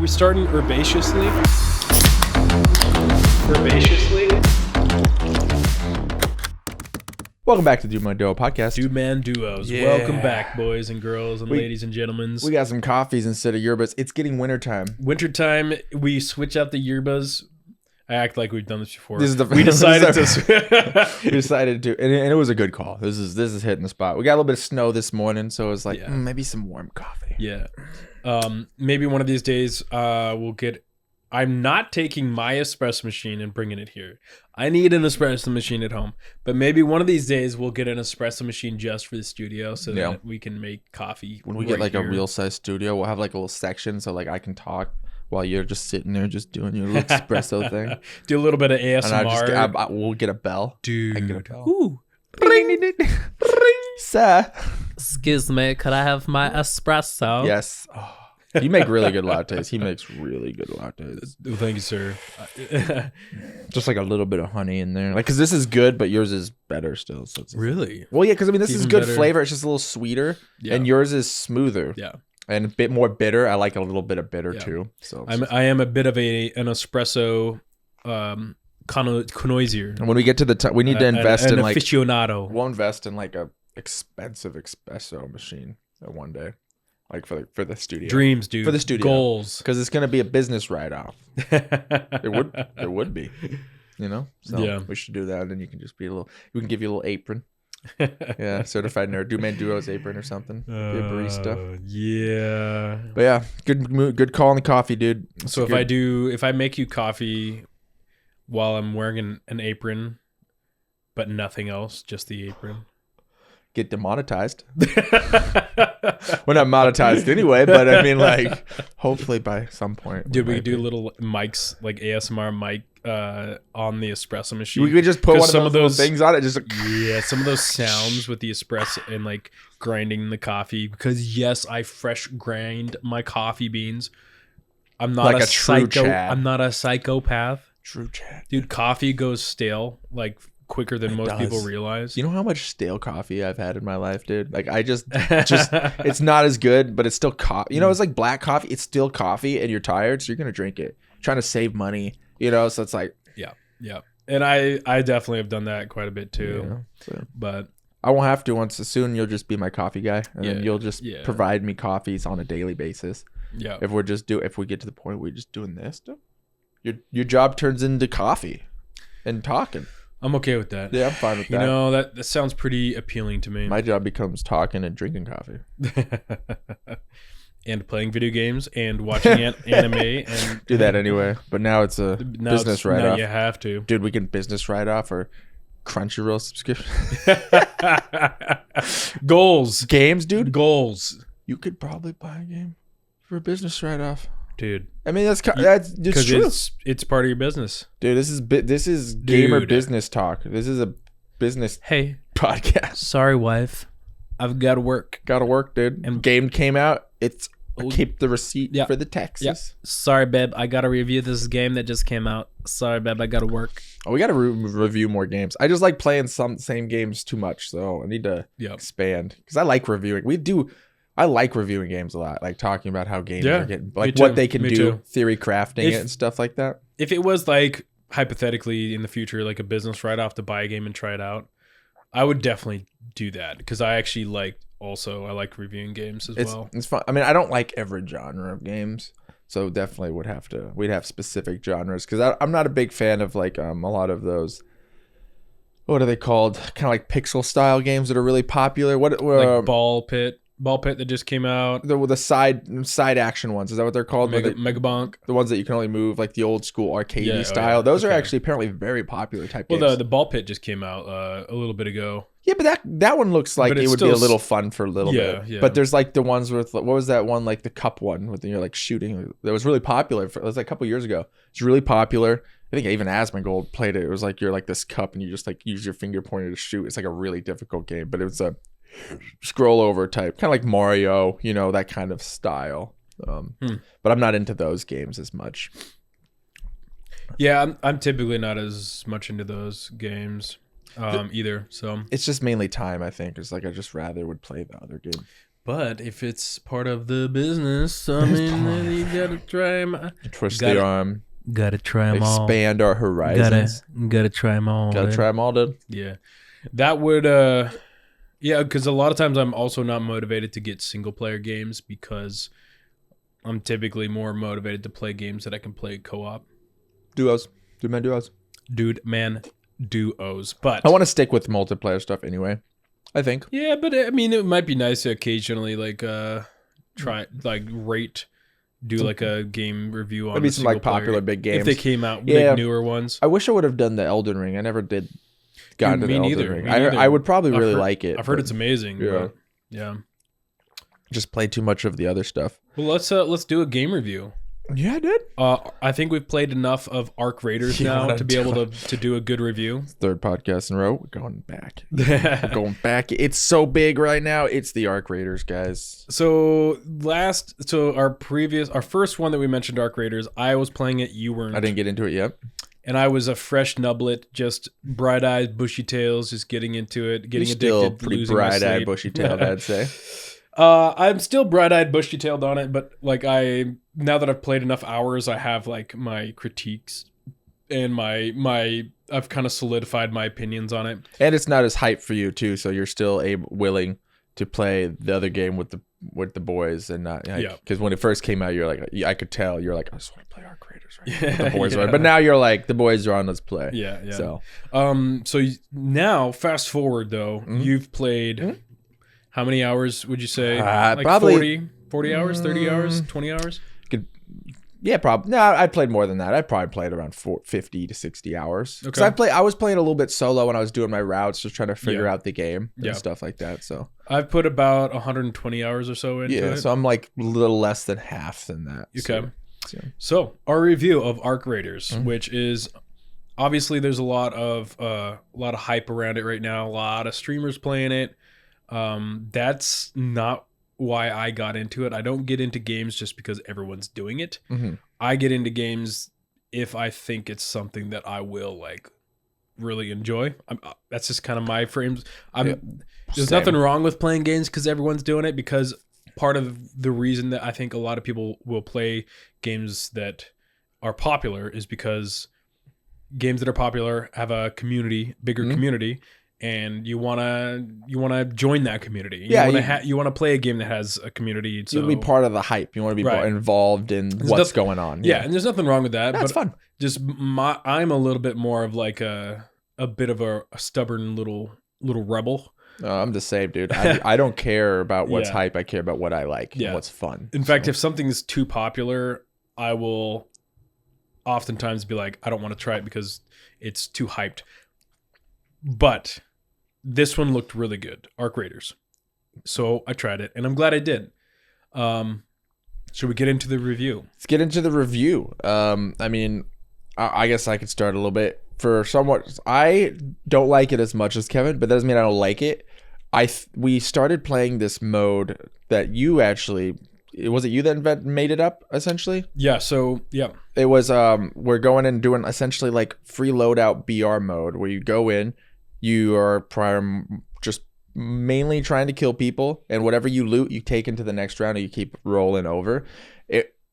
we starting herbaceously? Herbaceously? Welcome back to the Dudeman Duo podcast. Dudeman Duos. Yeah. Welcome back, boys and girls and ladies and gentlemen. We got some coffees instead of yerbas. It's getting wintertime. Wintertime, we switch out the yerbas. I act like we've done this before. This is the we decided to. We decided to, and it was a good call. This is hitting the spot. We got a little bit of snow this morning, so it was like maybe some warm coffee. Yeah. Maybe one of these days we'll get. I'm not taking my espresso machine and bringing it here. I need an espresso machine at home. But maybe one of these days we'll get an espresso machine just for the studio so that we can make coffee. When we get like a real size studio, we'll have like a little section so like I can talk while you're just sitting there just doing your little espresso thing. Do a little bit of ASMR. And we'll get a bell. Dude. I can get a bell. Ooh. Ring. Sir. Excuse me, could I have my espresso? Yes. Oh. You make really good lattes. He makes really good lattes. Thank you, sir. Just like a little bit of honey in there. Like, because this is good, but yours is better still. So it's really? Well, yeah, because I mean, this is good better. flavor. It's just a little sweeter. Yeah. And yours is smoother. Yeah. And a bit more bitter. I like a little bit of bitter too. So I am a bit of an espresso connoisseur. And when we get to the time, we need to invest in like aficionado. We'll invest in like a expensive espresso machine one day. Like for the studio. Dreams, dude. For the studio. Goals. Because it's gonna be a business write-off. It would be. You know? So we should do that. And then you can just be we can give you a little apron. Yeah, certified nerd. Dudeman Duo's apron or something. Be a barista. Yeah. But yeah, good call on the coffee, dude. So if I make you coffee while I'm wearing an apron, but nothing else, just the apron. Get demonetized. We're not monetized anyway, but I mean, like, hopefully by some point. Dude, we could do little mics, like ASMR mic on the espresso machine. We could just put one of those things on it. Just some of those sounds with the espresso and like grinding the coffee. Because yes, I fresh grind my coffee beans. I'm not like a true Chad. I'm not a psychopath. True Chad. Dude, coffee goes stale like quicker than most people realize. You know how much stale coffee I've had in my life, dude? Like I just it's not as good, but it's still coffee. You know, it's like black coffee. It's still coffee and you're tired, so you're going to drink it. Trying to save money, you know? So it's like yeah. And I definitely have done that quite a bit too. Yeah, so. But I won't have to soon you'll just be my coffee guy and then you'll just provide me coffees on a daily basis. Yeah. If we get to the point where we're just doing this stuff, your job turns into coffee and talking. I'm okay with that. Yeah, I'm fine with that. You know, that sounds pretty appealing to me. My job becomes talking and drinking coffee. And playing video games and watching anime. And do that anyway. But now it's a business write-off. Now you have to. Dude, we can business write-off or Crunchyroll subscription. Goals. Games, dude? Goals. You could probably buy a game for a business write-off. Dude, I mean that's true. It's part of your business, dude. This is gamer business talk. This is a business podcast. Sorry, wife, I've got to work. Got to work, dude. And game came out. It's keep the receipt for the taxes. Yeah. Sorry, babe, I got to review this game that just came out. Sorry, babe, I got to work. Oh, we got to review more games. I just like playing some same games too much, so I need to expand because I like reviewing. I like reviewing games a lot, like talking about how games are getting, like what they can do, theory crafting it and stuff like that. If it was like hypothetically in the future, like a business write-off to buy a game and try it out, I would definitely do that because I actually like reviewing games as well. It's fun. I mean, I don't like every genre of games, so definitely we'd have specific genres because I'm not a big fan of like a lot of those. What are they called? Kind of like pixel style games that are really popular. Like Ball Pit that just came out. The side action ones. Is that what they're called? Megabonk. The ones that you can only move, like the old school arcadey style. Yeah. Those are actually apparently very popular type games. Well, the Ball Pit just came out a little bit ago. Yeah, but that one looks like it would be a little fun for a little bit. Yeah. But there's like the ones with, what was that one, like the cup one with you're like shooting. That was really popular. It was like a couple years ago. It's really popular. I think even Asmongold played it. It was like you're like this cup and you just like use your finger pointer to shoot. It's like a really difficult game, but it was a scroll over type, kind of like Mario, you know, that kind of style. But I'm not into those games as much. Yeah, I'm typically not as much into those games either. So it's just mainly time, I think. It's like I just rather would play the other game. But if it's part of the business, I mean, you gotta try them. Twist the arm. Gotta try them all. Expand our horizons. Gotta try them all. Gotta try them all, dude. Yeah. That would, yeah, because a lot of times I'm also not motivated to get single player games because I'm typically more motivated to play games that I can play co-op. Duos. Dudeman duos. Dudeman duos. But I want to stick with multiplayer stuff anyway, I think. Yeah, but I mean, it might be nice to occasionally try do like a game review on maybe some like popular big games if they came out big newer ones. I wish I would have done the Elden Ring. I never did. Got into the Elden Ring. I would probably really like it. I've heard it's amazing. Yeah, yeah. Just play too much of the other stuff. Well, let's do a game review. Yeah, dude. I think we've played enough of Arc Raiders now to be able to do a good review. Third podcast in a row. We're going back. We're going back. It's so big right now. It's the Arc Raiders, guys. So our first one that we mentioned, Arc Raiders, I was playing it. You weren't. I didn't get into it yet. And I was a fresh nublet, just bright-eyed, bushy-tails, just getting into it, getting You're addicted. Still pretty bright-eyed, bushy-tailed, I'd say. I'm still bright-eyed, bushy-tailed on it, but like now that I've played enough hours, I have like my critiques and I've kind of solidified my opinions on it. And it's not as hype for you too, so you're still willing to play the other game with the boys and not because when it first came out, you're like, I could tell you're like, I just want to play Arc Raiders right now. The boys are, but now you're like, the boys are on, let's play. Yeah. So now fast forward though, you've played how many hours would you say? Like probably 40 hours, 30 hours, 20 hours? Yeah, probably. No, I played more than that. I probably played around 50 to 60 hours. Because I was playing a little bit solo when I was doing my routes, just trying to figure out the game and stuff like that. So I've put about 120 hours or so into it. Yeah, so I'm like a little less than half than that. Okay. So our review of Arc Raiders, which is obviously there's a lot of hype around it right now. A lot of streamers playing it. That's not why I got into it. I don't get into games just because everyone's doing it. I get into games if I think it's something that I will like really enjoy. That's just kind of my frames. There's nothing wrong with playing games because everyone's doing it, because part of the reason that I think a lot of people will play games that are popular is because games that are popular have a bigger community. And you wanna join that community. You wanna play a game that has a community. So you want to be part of the hype. You want to be involved in what's going on. Yeah, and there's nothing wrong with that. That's fun. Just I'm a little bit more of like a bit of a stubborn little rebel. I'm the same, dude. I don't care about what's hype. I care about what I like and what's fun. In fact, if something's too popular, I will oftentimes be like, I don't want to try it because it's too hyped. But this one looked really good, Arc Raiders. So I tried it, and I'm glad I did. Should we get into the review? Let's get into the review. I mean, I guess I could start a little bit. I don't like it as much as Kevin, but that doesn't mean I don't like it. We started playing this mode that you actually... Was it you that made it up, essentially? Yeah, so, yeah. It was, we're going and doing essentially like free loadout BR mode, where you go in, you are just mainly trying to kill people, and whatever you loot, you take into the next round, and you keep rolling over.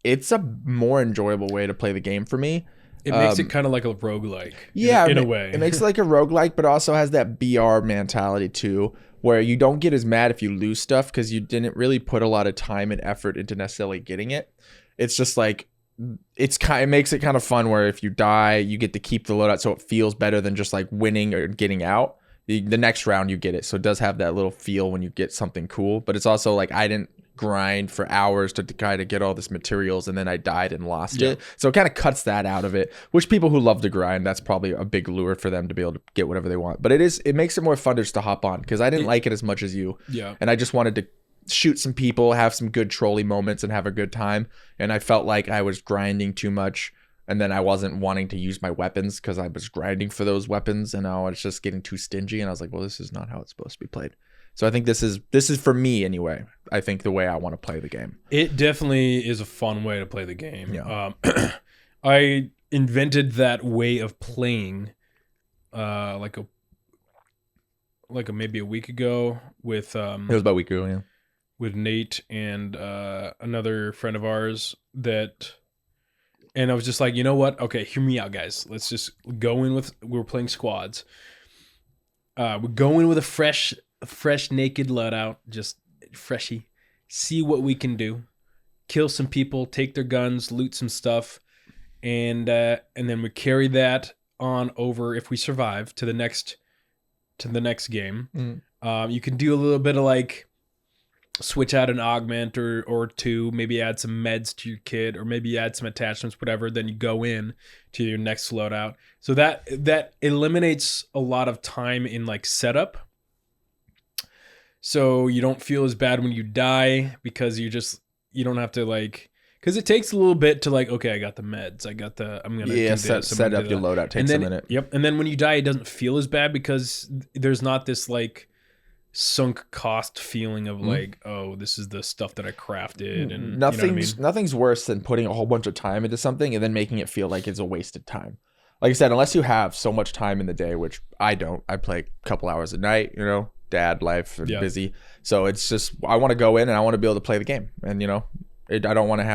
It's a more enjoyable way to play the game for me. It makes it kind of like a roguelike, in a way. It makes it like a roguelike, but also has that BR mentality too, where you don't get as mad if you lose stuff because you didn't really put a lot of time and effort into necessarily getting it. It's just like, it makes it kind of fun where if you die, you get to keep the loadout, so it feels better than just like winning or getting out. The next round you get it, so it does have that little feel when you get something cool. But it's also like, I didn't grind for hours to kind of get all this materials, and then I died and lost it. So it kind of cuts that out of it, which people who love to grind, that's probably a big lure for them to be able to get whatever they want. But it makes it more fun just to hop on, because I didn't like it as much as you. Yeah. And I just wanted to shoot some people, have some good trolley moments, and have a good time. And I felt like I was grinding too much, and then I wasn't wanting to use my weapons because I was grinding for those weapons, and I was just getting too stingy. And I was like, well, this is not how it's supposed to be played. So I think this is for me anyway. I think the way I want to play the game. It definitely is a fun way to play the game. Yeah. I invented that way of playing like maybe a week ago with it was about a week ago, yeah. with Nate and another friend of ours and I was just like, you know what? Okay, hear me out, guys. Let's just go in with, we're playing squads. We're going with a fresh naked loadout, just freshy. See what we can do. Kill some people, take their guns, loot some stuff, and then we carry that on over if we survive to the next game. You can do a little bit of like switch out an augment or two, maybe add some meds to your kit, or maybe add some attachments, whatever. Then you go in to your next loadout. So that eliminates a lot of time in like setup. So you don't feel as bad when you die because you don't have to like, because it takes a little bit to like, okay, I got the meds, I'm gonna do this, set up your loadout takes a minute. Yep, and then when you die, it doesn't feel as bad because there's not this like sunk cost feeling of like, oh, this is the stuff that I crafted, and nothing's worse than putting a whole bunch of time into something and then making it feel like it's a wasted time. Like I said, unless you have so much time in the day, which I don't. I play a couple hours a night, dad life and busy. So it's just, I want to go in and I want to be able to play the game, and I don't want to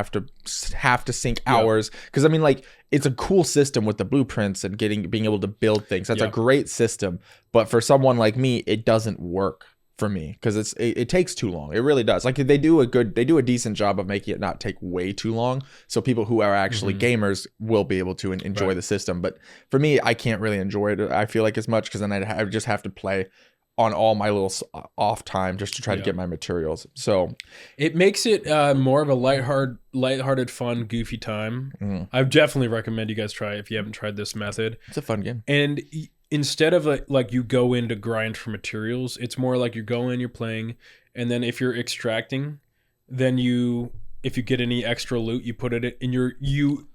have to sink hours, because I mean, like, it's a cool system with the blueprints and being able to build things. That's a great system, but for someone like me, it doesn't work for me because it takes too long. It really does. Like, they do a decent job of making it not take way too long, so people who are actually gamers will be able to enjoy the system. But for me, I can't really enjoy it, I feel like, as much, because then I just have to play on all my little off time just to try to get my materials. So it makes it more of a lighthearted, fun, goofy time. I definitely recommend you guys try it if you haven't tried this method. It's a fun game. And instead of like you go in to grind for materials, it's more like you go in, you're playing, and then if you're extracting, then if you get any extra loot, you put it in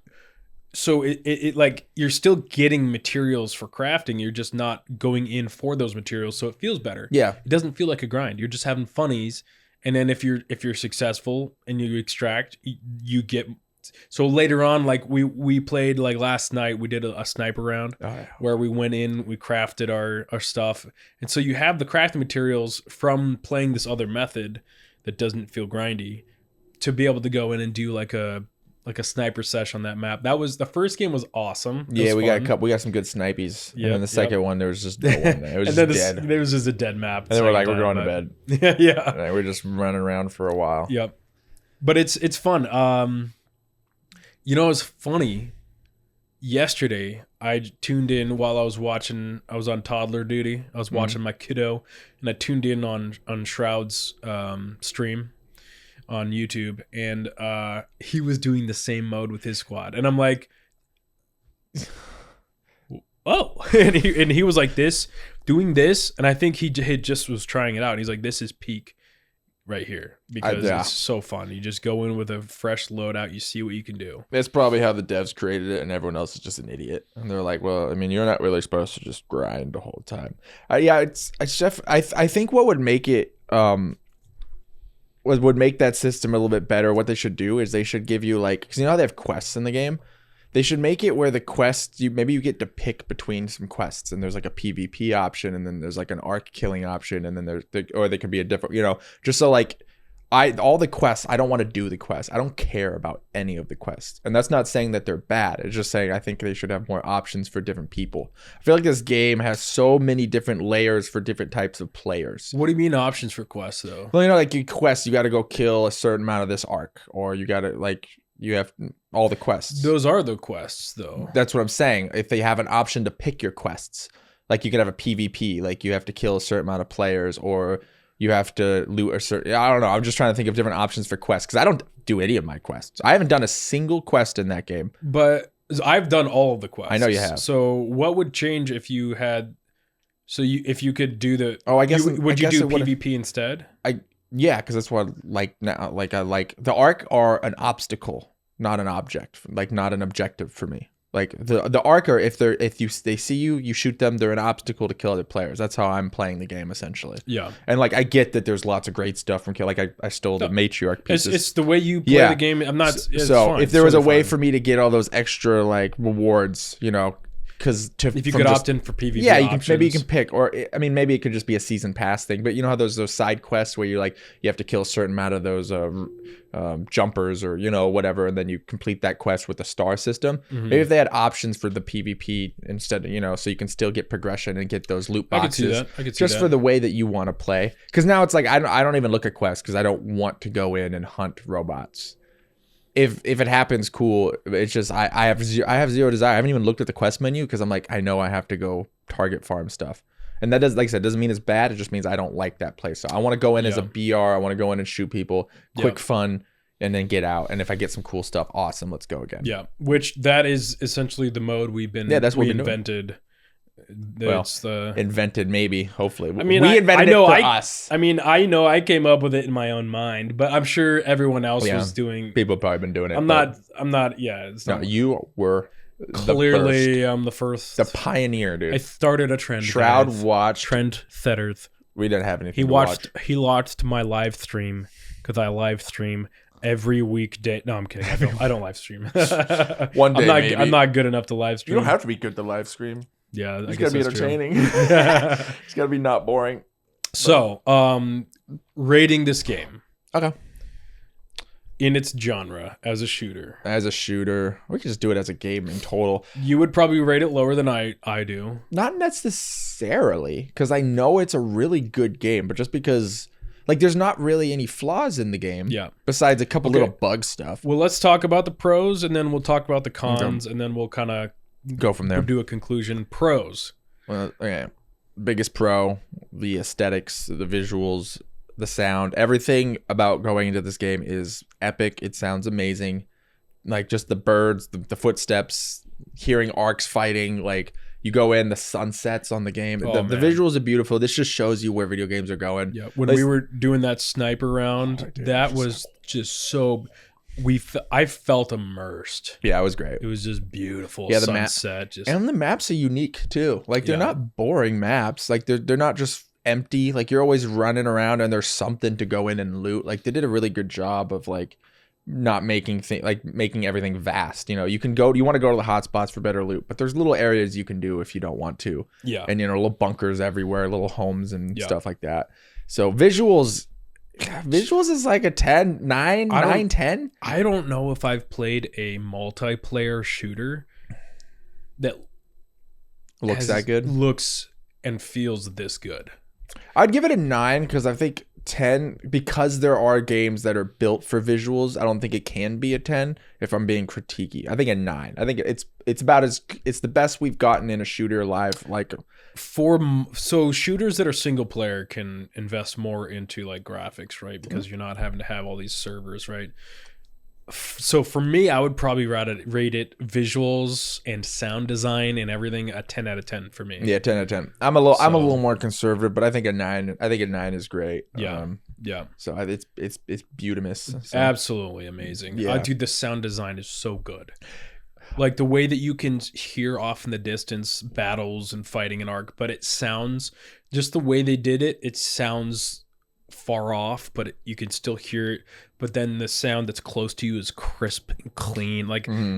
so it like, you're still getting materials for crafting. You're just not going in for those materials, so it feels better. Yeah, it doesn't feel like a grind. You're just having funnies, and then if you're successful and you extract, you get. So later on, like we played, like last night, we did a sniper round where we went in, we crafted our stuff, and so you have the crafting materials from playing this other method that doesn't feel grindy to be able to go in and do like a sniper sesh on that map. That was, the first game was awesome. We got some good snipies. And then the second one, there was just no one there. It was just dead. There was just a dead map. And then we're like, we're going to bed. Yeah. And we're just running around for a while. Yep. But it's fun. It's funny. Yesterday, I tuned in while I was on toddler duty. I was watching my kiddo, and I tuned in on Shroud's stream on YouTube, and he was doing the same mode with his squad, and I'm like, oh, and he was like doing this, and I think he just was trying it out, and he's like, this is peak right here, because it's so fun. You just go in with a fresh loadout, you see what you can do. That's probably how the devs created it, and everyone else is just an idiot, and they're like, well, I mean, you're not really supposed to just grind the whole time. I think what would make it would make that system a little bit better, what they should do is they should give you, like, because how they have quests in the game, they should make it where the quests, maybe you get to pick between some quests, and there's like a PvP option, and then there's like an arc killing option, and then or there could be a different, just so like, all the quests, I don't want to do the quests. I don't care about any of the quests. And that's not saying that they're bad. It's just saying I think they should have more options for different people. I feel like this game has so many different layers for different types of players. What do you mean options for quests, though? Well, like you quests, you got to go kill a certain amount of this arc, or you got to, like, you have all the quests. Those are the quests, though. That's what I'm saying. If they have an option to pick your quests, like you could have a PvP, like you have to kill a certain amount of players, or you have to loot a certain, I don't know. I'm just trying to think of different options for quests, because I don't do any of my quests. I haven't done a single quest in that game. But I've done all of the quests. I know you have. So what would change if you had, if you could do the, I guess, would you do PvP instead? Yeah, because that's what I like the arc are an obstacle, not an object, like not an objective for me. Like the arc are, if they see you, you shoot them, they're an obstacle to kill other players. That's how I'm playing the game, essentially. Yeah. And like, I get that there's lots of great stuff from kill. Like I stole the matriarch pieces. It's the way you play the game. I'm not. So if there was a way for me to get all those extra like rewards, because if you could opt in for PvP, maybe you can pick, or I mean, maybe it could just be a season pass thing. But you know how those side quests where you have to kill a certain amount of those jumpers or whatever, and then you complete that quest with the star system. Mm-hmm. Maybe if they had options for the PvP instead, so you can still get progression and get those loot boxes. I could see just that. for the way that you want to play. Because now it's like I don't even look at quests because I don't want to go in and hunt robots. If it happens, cool. It's just I have zero desire. I haven't even looked at the quest menu because I'm like, I know I have to go target farm stuff, and that does, like I said, doesn't mean it's bad. It just means I don't like that place. So I want to go in as a BR. I want to go in and shoot people, quick fun, and then get out. And if I get some cool stuff, awesome. Let's go again. Yeah, which that is essentially the mode we've been. Yeah, that's what we we've been invented. It's invented, maybe, hopefully. I mean, we invented it for us. I mean, I know I came up with it in my own mind, but I'm sure everyone else was doing. People have probably been doing it. I'm not. Yeah. No, you were clearly. I'm the first. The pioneer, dude. I started a trend. Shroud watched. Trend setters. We didn't have anything. He watched my live stream because I live stream every weekday. No, I'm kidding. I don't live stream. One day, maybe. I'm not good enough to live stream. You don't have to be good to live stream. Yeah, it's gotta be entertaining. It's gotta be not boring. So, rating this game. Okay. In its genre as a shooter. As a shooter, we can just do it as a game in total. You would probably rate it lower than I do. Not necessarily, because I know it's a really good game, but just because there's not really any flaws in the game. Yeah. Besides a couple little bug stuff. Well, let's talk about the pros, and then we'll talk about the cons, and then we'll kind of go from there. Do a conclusion. Pros. Well, okay. Biggest pro, the aesthetics, the visuals, the sound, everything about going into this game is epic. It sounds amazing. Like just the birds, the footsteps, hearing arcs fighting, you go in, the sunsets on the game. The visuals are beautiful. This just shows you where video games are going. Yeah. When we were doing that sniper round, that was just so... I felt immersed. Yeah, it was great. It was just beautiful. Yeah, sunset. And the maps are unique too. They're not boring maps. They're not just empty. You're always running around and there's something to go in and loot. They did a really good job of not making making everything vast. You want to go to the hotspots for better loot, but there's little areas you can do if you don't want to. Yeah. And little bunkers everywhere, little homes and stuff like that. So visuals is like a 10, 9, 10. I don't know if I've played a multiplayer shooter that looks that good. Looks and feels this good. I'd give it a 9 because I think 10, because there are games that are built for visuals, I don't think it can be a 10 if I'm being critiquey. I think a 9. I think it's about it's the best we've gotten in a shooter live. So shooters that are single player can invest more into graphics, right? Because you're not having to have all these servers, right? So for me, I would probably rate it visuals and sound design and everything a 10 out of 10 for me. Yeah, 10 out of 10. I'm a little more conservative, but I think a 9. I think a 9 is great. Yeah, So it's beautimous. So. Absolutely amazing. Yeah, dude, the sound design is so good. The way that you can hear off in the distance battles and fighting an arc, but it sounds just the way they did it. It sounds far off, but you can still hear it. But then the sound that's close to you is crisp and clean.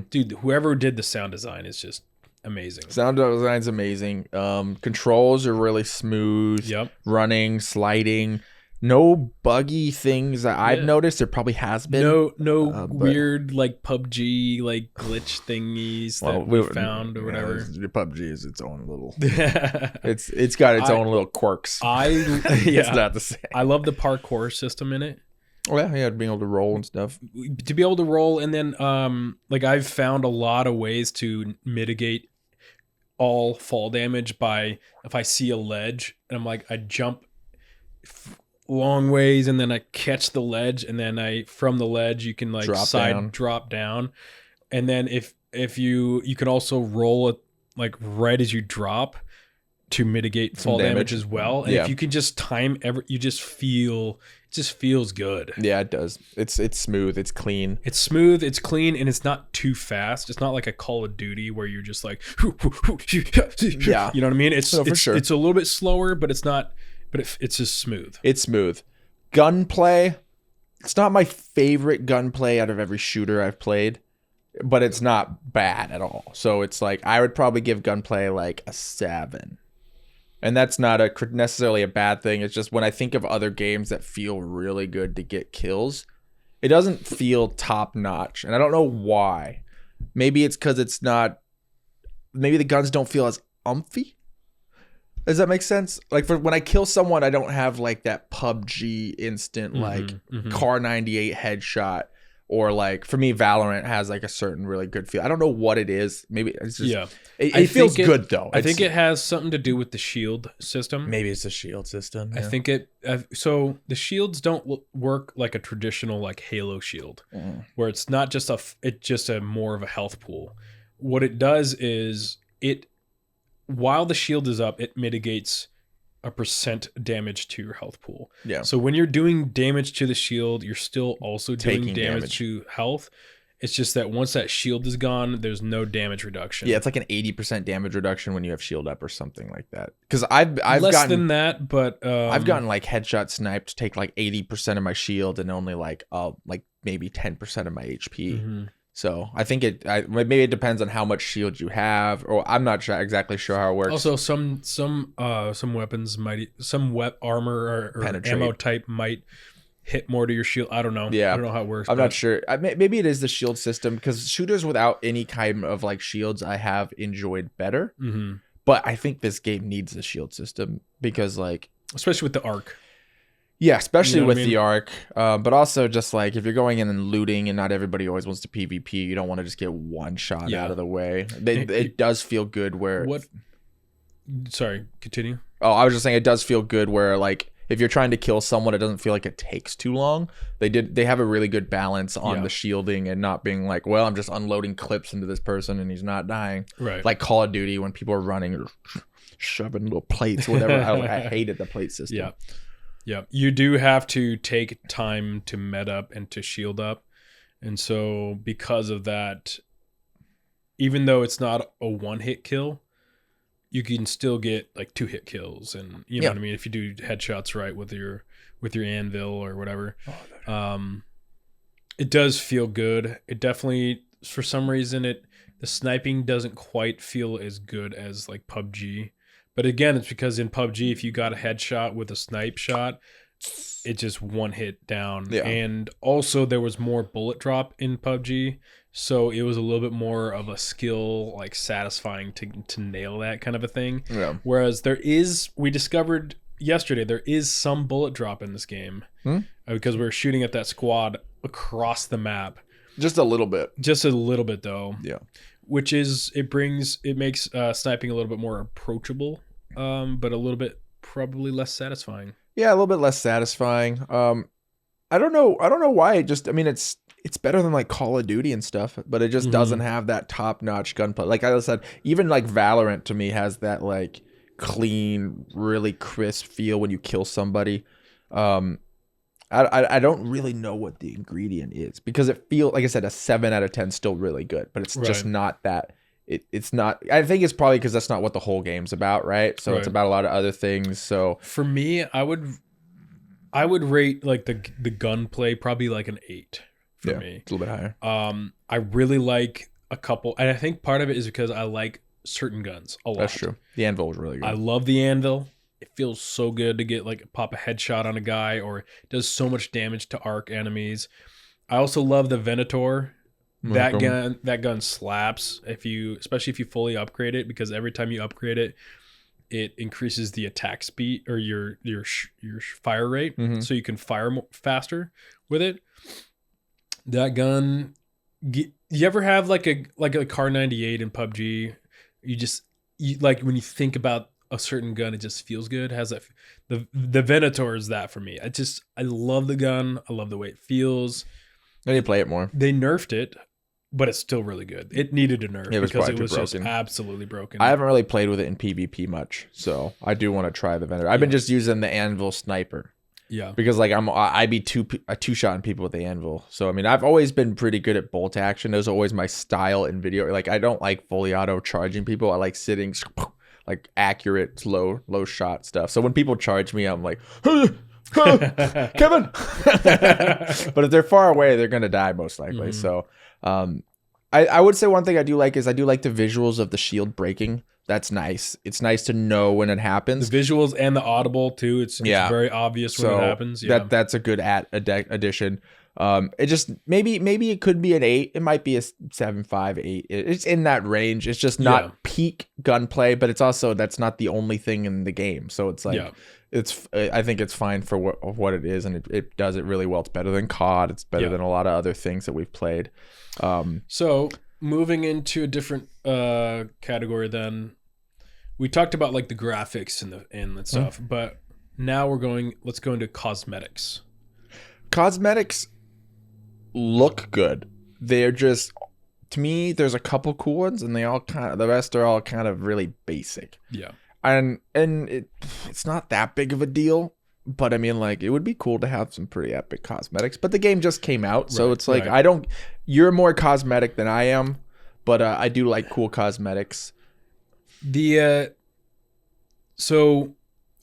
Dude, whoever did the sound design is just amazing. Sound design's amazing. Controls are really smooth. Yep. Running, sliding. No buggy things that I've noticed. There probably has been. No weird PUBG glitch thingies that we found or whatever. PUBG is its own little. it's got its own little quirks. It's not the same. I love the parkour system in it. Oh yeah, being able to roll and stuff. To be able to roll, and then I've found a lot of ways to mitigate all fall damage by if I see a ledge and I jump long ways and then I catch the ledge and then from the ledge you can drop down, and then if you can also roll it right as you drop to mitigate fall damage as well. And if you can just time it just feels good. Yeah, it does. It's smooth, it's clean. It's smooth, it's clean, and it's not too fast. It's not like a Call of Duty where you're just yeah. You know what I mean? It's for sure. It's a little bit slower, but it's not. But it's just smooth. It's smooth. Gunplay. It's not my favorite gunplay out of every shooter I've played. but it's not bad at all. So it's like I would probably give gunplay like a 7. And that's not necessarily a bad thing. It's just when I think of other games that feel really good to get kills, it doesn't feel top notch. And I don't know why. Maybe it's because it's not. Maybe the guns don't feel as umphy. Does that make sense? Like for when I kill someone, I don't have like that PUBG instant like Car 98 headshot. Or like for me, Valorant has like a certain really good feel. I don't know what it is. Maybe it's just it feels good though. I think it has something to do with the shield system. Maybe it's the shield system. Yeah. I think it. So the shields don't work like a traditional like Halo shield, where it's not just it's just a more of a health pool. What it does is while the shield is up, it mitigates a % damage to your health pool. Yeah. So when you're doing damage to the shield, you're still also doing damage to health. It's just that once that shield is gone, there's no damage reduction. Yeah, it's like an 80% damage reduction when you have shield up or something like that. Because I've less gotten than that, but I've gotten like headshot sniped, take like 80% of my shield and only like maybe 10% of my HP. So I think maybe it depends on how much shield you have, or I'm not exactly sure how it works. Also, some weapons armor or ammo type might hit more to your shield. I don't know. Yeah, I don't know how it works. I'm not sure. Maybe it is the shield system, because shooters without any kind of like shields I have enjoyed better. But I think this game needs the shield system because like especially with the arc. Yeah, especially with the arc, but also just like if you're going in and looting and not everybody always wants to PvP, you don't want to just get one shot out of the way. It does feel good where... Sorry, continue. Oh, I was just saying it does feel good where like if you're trying to kill someone, it doesn't feel like it takes too long. They have a really good balance on the shielding and not being like, well, I'm just unloading clips into this person and he's not dying. Right. Like Call of Duty when people are running, shoving little plates, whatever. I hated the plate system. Yeah. Yeah, you do have to take time to med up and to shield up. And so because of that, even though it's not a one-hit kill, you can still get like 2-hit kills. And you know what I mean? If you do headshots right with your anvil or whatever. It does feel good. It definitely, for some reason, the sniping doesn't quite feel as good as like PUBG. But again, it's because in PUBG, if you got a headshot with a snipe shot, it just one hit down. Yeah. And also there was more bullet drop in PUBG. So it was a little bit more of a skill, like satisfying to nail that kind of a thing. Yeah. Whereas we discovered yesterday, there is some bullet drop in this game because we were shooting at that squad across the map. Just a little bit. Just a little bit though. Yeah. Which is, it makes sniping a little bit more approachable, but a little bit probably less satisfying. Yeah, a little bit less satisfying. I don't know why. It's better than like Call of Duty and stuff, but it just doesn't have that top-notch gunplay. Like I said, even like Valorant to me has that like clean, really crisp feel when you kill somebody. I don't really know what the ingredient is because it feels, like I said, a 7 out of 10 is still really good, but it's just not that. It's not. I think it's probably because that's not what the whole game's about, right? So it's about a lot of other things. So for me, I would rate like the gunplay probably like an 8 for me. It's a little bit higher. I really like a couple, and I think part of it is because I like certain guns a lot. That's true. The anvil was really good. I love the anvil. It feels so good to get like pop a headshot on a guy, or it does so much damage to arc enemies. I also love the Venator. That gun slaps especially if you fully upgrade it, because every time you upgrade it, it increases the attack speed or your fire rate, so you can fire faster with it. That gun, you ever have like a Car 98 in PUBG? You like when you think about a certain gun, it just feels good. It has that the Venator is that for me. I love the gun. I love the way it feels. I need to play it more. They nerfed it, but it's still really good. It needed a nerf because it was just absolutely broken. I haven't really played with it in PvP much, so I do want to try the Venator. I've been just using the anvil sniper. Yeah, because like I be two-shotting people with the anvil. So I mean, I've always been pretty good at bolt action. Those are always my style in video. Like I don't like fully auto charging people. I like sitting like accurate low shot stuff. So when people charge me, I'm like, Kevin. But if they're far away, they're gonna die most likely. So I would say one thing I do like is I do like the visuals of the shield breaking. That's nice. It's nice to know when it happens. The visuals and the audible too. It's very obvious when it happens. Yeah, that's a good addition. It just maybe it could be an 8. It might be a 7.5, 8. It's in that range. It's just not peak gunplay, but it's also that's not the only thing in the game. So it's like I think it's fine for what it is, and it does it really well. It's better than COD. It's better than a lot of other things that we've played. So moving into a different category, then we talked about like the graphics and the stuff, but now let's go into cosmetics. Cosmetics look good. They're just, to me, there's a couple cool ones, and the rest are all kind of really basic. Yeah. And it's not that big of a deal, but I mean, like, it would be cool to have some pretty epic cosmetics. But the game just came out, so it's like you're more cosmetic than I am, but I do like cool cosmetics. So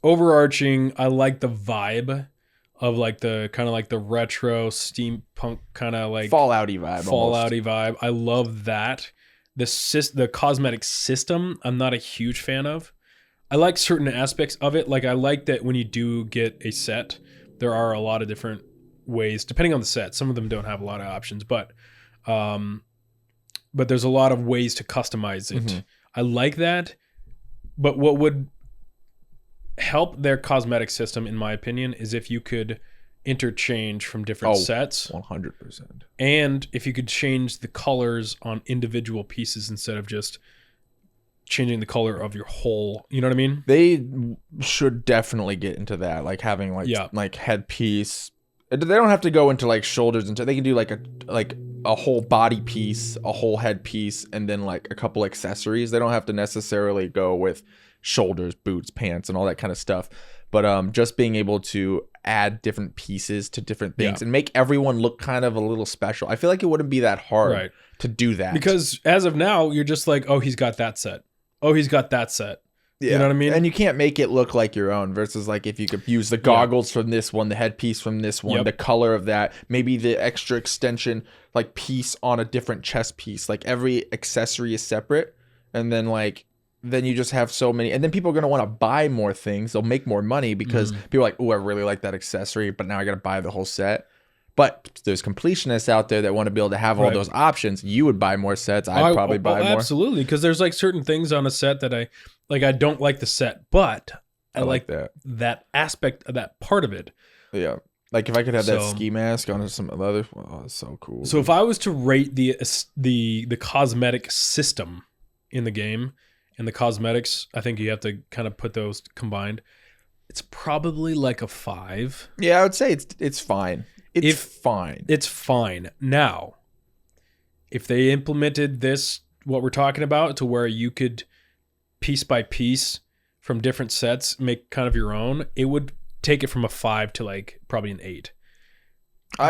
overarching, I like the vibe of like the kind of like the retro steampunk kind of like Fallout-y vibe. I love that. The cosmetic system, I'm not a huge fan of. I like certain aspects of it. Like I like that when you do get a set, there are a lot of different ways depending on the set. Some of them don't have a lot of options, but there's a lot of ways to customize it. Mm-hmm. I like that. But what would help their cosmetic system, in my opinion, is if you could interchange from different sets. 100%. And if you could change the colors on individual pieces instead of just changing the color of your whole, you know what I mean? They should definitely get into that, like having like headpiece. They don't have to go into like shoulders, they can do like a whole body piece, a whole head piece, and then like a couple accessories. They don't have to necessarily go with shoulders, boots, pants, and all that kind of stuff. But just being able to add different pieces to different things and make everyone look kind of a little special. I feel like it wouldn't be that hard to do that. Because as of now, you're just like, oh, he's got that set. Oh, he's got that set. Yeah. You know what I mean? And you can't make it look like your own versus like if you could use the goggles from this one, the headpiece from this one, the color of that, maybe the extra extension like piece on a different chest piece. Like every accessory is separate. And then then you just have so many. And then people are going to want to buy more things. They'll make more money because people are like, oh, I really like that accessory, but now I got to buy the whole set. But there's completionists out there that want to be able to have all those options. You would buy more sets. I'd probably buy more. Absolutely. Because there's like certain things on a set that I don't like the set, but I like that aspect of that part of it. Yeah. Like if I could have that ski mask on some other, it's so cool. So if I was to rate the cosmetic system in the game and the cosmetics, I think you have to kind of put those combined. It's probably like a 5. Yeah, I would say it's fine. It's fine. Now, if they implemented this, what we're talking about, to where you could piece by piece from different sets make kind of your own, it would take it from a 5 to like probably an 8.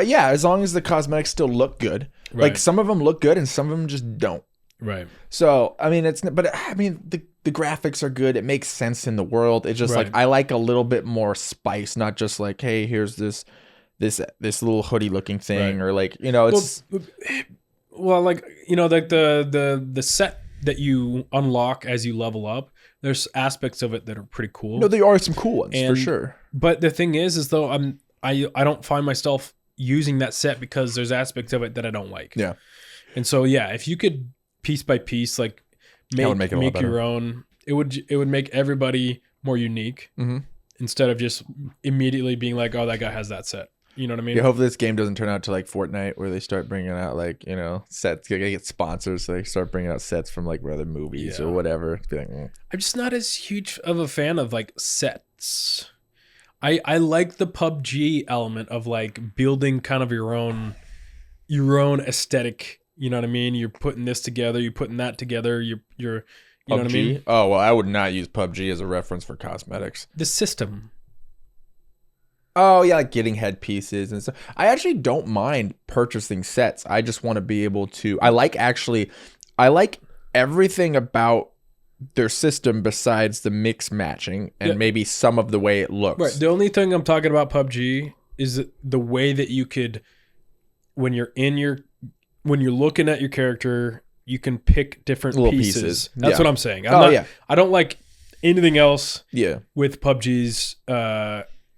Yeah, as long as the cosmetics still look good. Right. Like some of them look good and some of them just don't. Right. So I mean, the graphics are good. It makes sense in the world. It's just like I like a little bit more spice, not just like, hey, here's this little hoodie looking thing, or like, you know, it's like, you know, like the set that you unlock as you level up, there's aspects of it that are pretty cool. No, there are some cool ones for sure. But the thing is though, I don't find myself using that set because there's aspects of it that I don't like. Yeah. And so if you could piece by piece like make your own, it would make everybody more unique instead of just immediately being like, oh, that guy has that set. You know what I mean? Yeah, hopefully this game doesn't turn out to like Fortnite where they start bringing out like, you know, sets. They get sponsors, so they start bringing out sets from like other movies or whatever. Be like, I'm just not as huge of a fan of like sets. I like the PUBG element of like building kind of your own aesthetic. You know what I mean? You're putting this together, you're putting that together. You know what I mean? Oh well, I would not use PUBG as a reference for cosmetics. The system. Oh yeah, like getting headpieces and stuff. I actually don't mind purchasing sets. I just want to be able to. I like everything about their system besides the mix matching and maybe some of the way it looks. Right. The only thing I'm talking about PUBG is the way that you could, when you're when you're looking at your character, you can pick different little pieces. That's what I'm saying. Yeah. I don't like anything else. Yeah. With PUBG's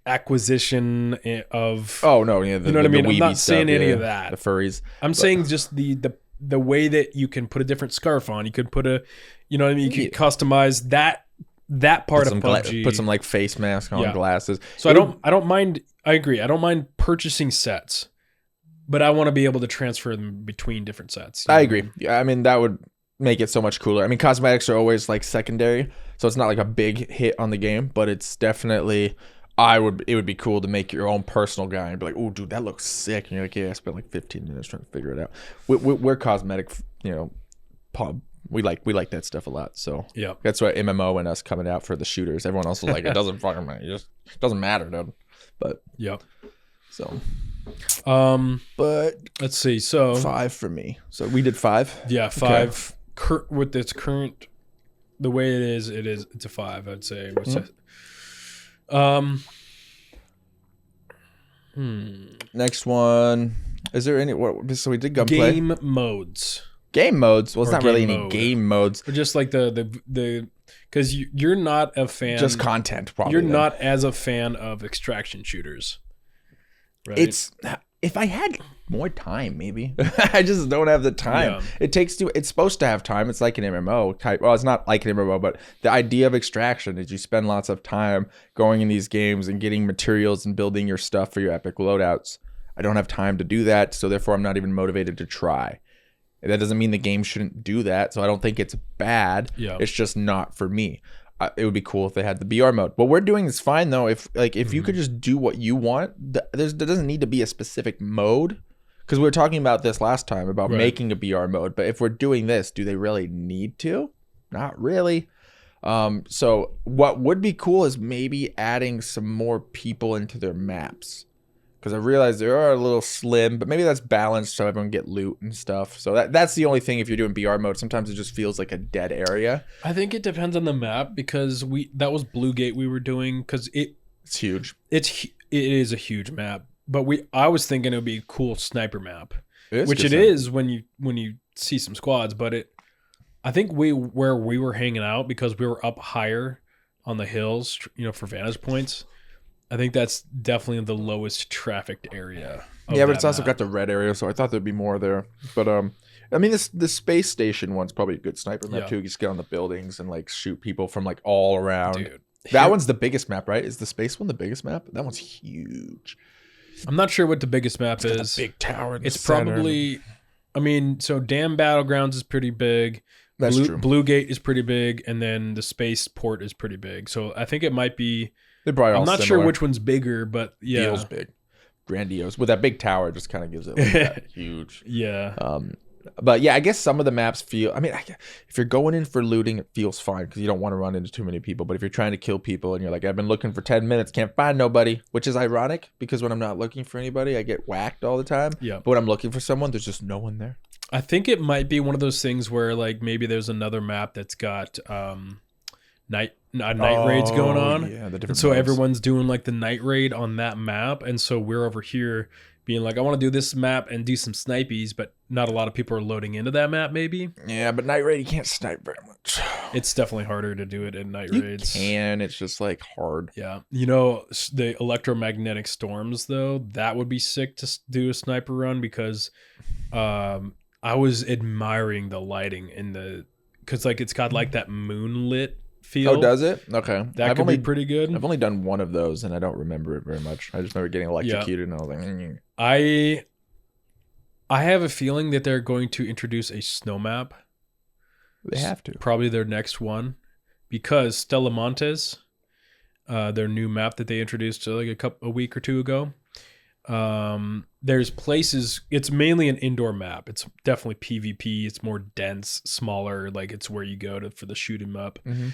acquisition of. Oh no, yeah. You know what I mean? I'm not saying any of that. The furries. I'm saying just the way that you can put a different scarf on. You could put a, you know what I mean? You can customize that part of PUBG. Put some like face mask on, glasses. So I don't mind. I agree. I don't mind purchasing sets, but I want to be able to transfer them between different sets. I agree. Yeah, I mean that would make it so much cooler. I mean, cosmetics are always like secondary, so it's not like a big hit on the game, but it's definitely. It would be cool to make your own personal guy and be like, oh, dude, that looks sick. And you're like, yeah, I spent like 15 minutes trying to figure it out. We're cosmetic, pub. We like that stuff a lot. So yeah, that's why MMO and us coming out for the shooters. Everyone else is like, it doesn't fucking matter. It doesn't matter, dude. But yeah. So, but let's see. So 5 for me. So we did 5. Yeah, 5. Okay. With its current, the way it is, it's a 5. I'd say. Next one. Is there any? So we did gunplay. Game modes. Game modes. Well, it's not really any game modes. Or just like the because you're not a fan. Just content, probably. You're not as a fan of extraction shooters. Right? It's if I had more time, maybe. I just don't have the time. Yeah. It's supposed to have time. It's like an MMO type. Well, it's not like an MMO, but the idea of extraction is you spend lots of time going in these games and getting materials and building your stuff for your epic loadouts. I don't have time to do that, so therefore I'm not even motivated to try. That doesn't mean the game shouldn't do that, so I don't think it's bad. Yeah. It's just not for me. It would be cool if they had the BR mode. What we're doing is fine though. If you could just do what you want, there doesn't need to be a specific mode. Because we were talking about this last time about making a BR mode. But if we're doing this, do they really need to? Not really. So what would be cool is maybe adding some more people into their maps. Because I realize they are a little slim, but maybe that's balanced so everyone get loot and stuff. So that's the only thing if you're doing BR mode. Sometimes it just feels like a dead area. I think it depends on the map because that was Blue Gate we were doing because it's huge. It is a huge map, but I was thinking it would be a cool sniper map, which it is when you see some squads. But I think where we were hanging out because we were up higher on the hills, for vantage points. I think that's definitely the lowest trafficked area. Yeah, but it's also got the red area, so I thought there'd be more there. But I mean, the space station one's probably a good sniper map too. You just get on the buildings and like shoot people from like all around. Dude, that one's the biggest map, right? Is the space one the biggest map? That one's huge. I'm not sure what the biggest map is. The big tower. It's probably. I mean, so Dam Battlegrounds is pretty big. That's true. Blue Gate is pretty big, and then the spaceport is pretty big. So I think it might be. They're probably all I'm not similar. sure which one's bigger, but yeah. Feels big. Grandiose. With that big tower, it just kind of gives it like that huge. Yeah. But yeah, I guess some of the maps feel, I mean, if you're going in for looting, it feels fine because you don't want to run into too many people. But if you're trying to kill people and you're like, I've been looking for 10 minutes, can't find nobody, which is ironic because when I'm not looking for anybody, I get whacked all the time. Yeah. But when I'm looking for someone, there's just no one there. I think it might be one of those things where like maybe there's another map that's got night raids going on. Yeah, the different and so modes. Everyone's doing like the night raid on that map, and so we're over here being like, I want to do this map and do some snipies, but not a lot of people are loading into that map. Maybe. Yeah, but night raid you can't snipe very much. It's definitely harder to do it in night raids. You can. It's just like hard. Yeah, the electromagnetic storms though, that would be sick to do a sniper run because, I was admiring the lighting because like it's got like that moonlit feel. Oh, does it? Okay. That could be pretty good. I've only done one of those and I don't remember it very much. I just remember getting electrocuted and I was like, I have a feeling that they're going to introduce a snow map. They have to. Probably their next one because Stella Montes, their new map that they introduced like a week or two ago. There's places, it's mainly an indoor map. It's definitely PvP. It's more dense, smaller, like it's where you go for the shoot 'em up. Mm-hmm.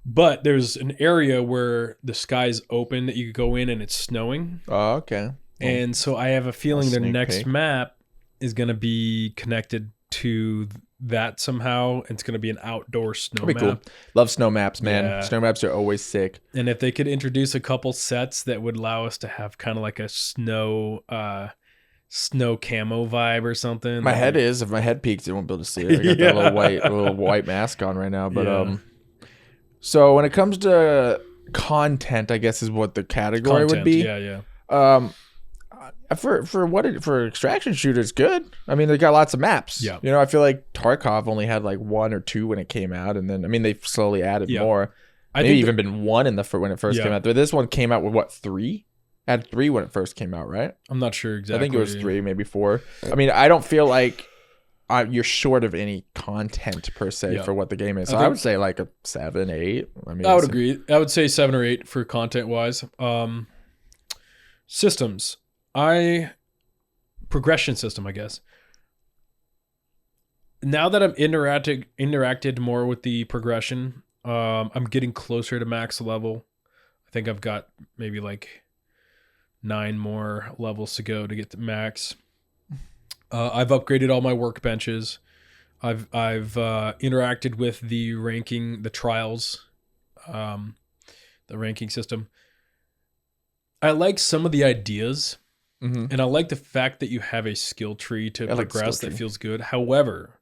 But there's an area where the sky's open that you could go in and it's snowing. Oh, okay. And so I have a feeling their next map is going to be connected to that somehow. It's going to be an outdoor snow map. Cool. Love snow maps, man. Yeah. Snow maps are always sick. And if they could introduce a couple sets that would allow us to have kind of like a snow snow camo vibe or something. My head is. If my head peaks, you won't be able to see it. I got that little white mask on right now. But so when it comes to content, I guess is what the category would be. Yeah. For extraction shooters, good. I mean, they got lots of maps. Yeah. I feel like Tarkov only had like 1 or 2 when it came out, and then they've slowly added more. I think even been 1 when it first came out. But this one came out with what, 3? Had 3 when it first came out, right? I'm not sure exactly. I think it was 3, maybe 4. I mean, I don't feel like you're short of any content per se for what the game is. So I would say like a 7, 8. I mean, I would agree. I would say 7 or 8 for content wise. Systems. Progression system, I guess. Now that I've interacted more with the progression, I'm getting closer to max level. I think I've got maybe like 9 more levels to go to get to max. I've upgraded all my workbenches. I've interacted with the ranking, the trials, the ranking system. I like some of the ideas. Mm-hmm. And I like the fact that you have a skill tree to progress that feels good. However,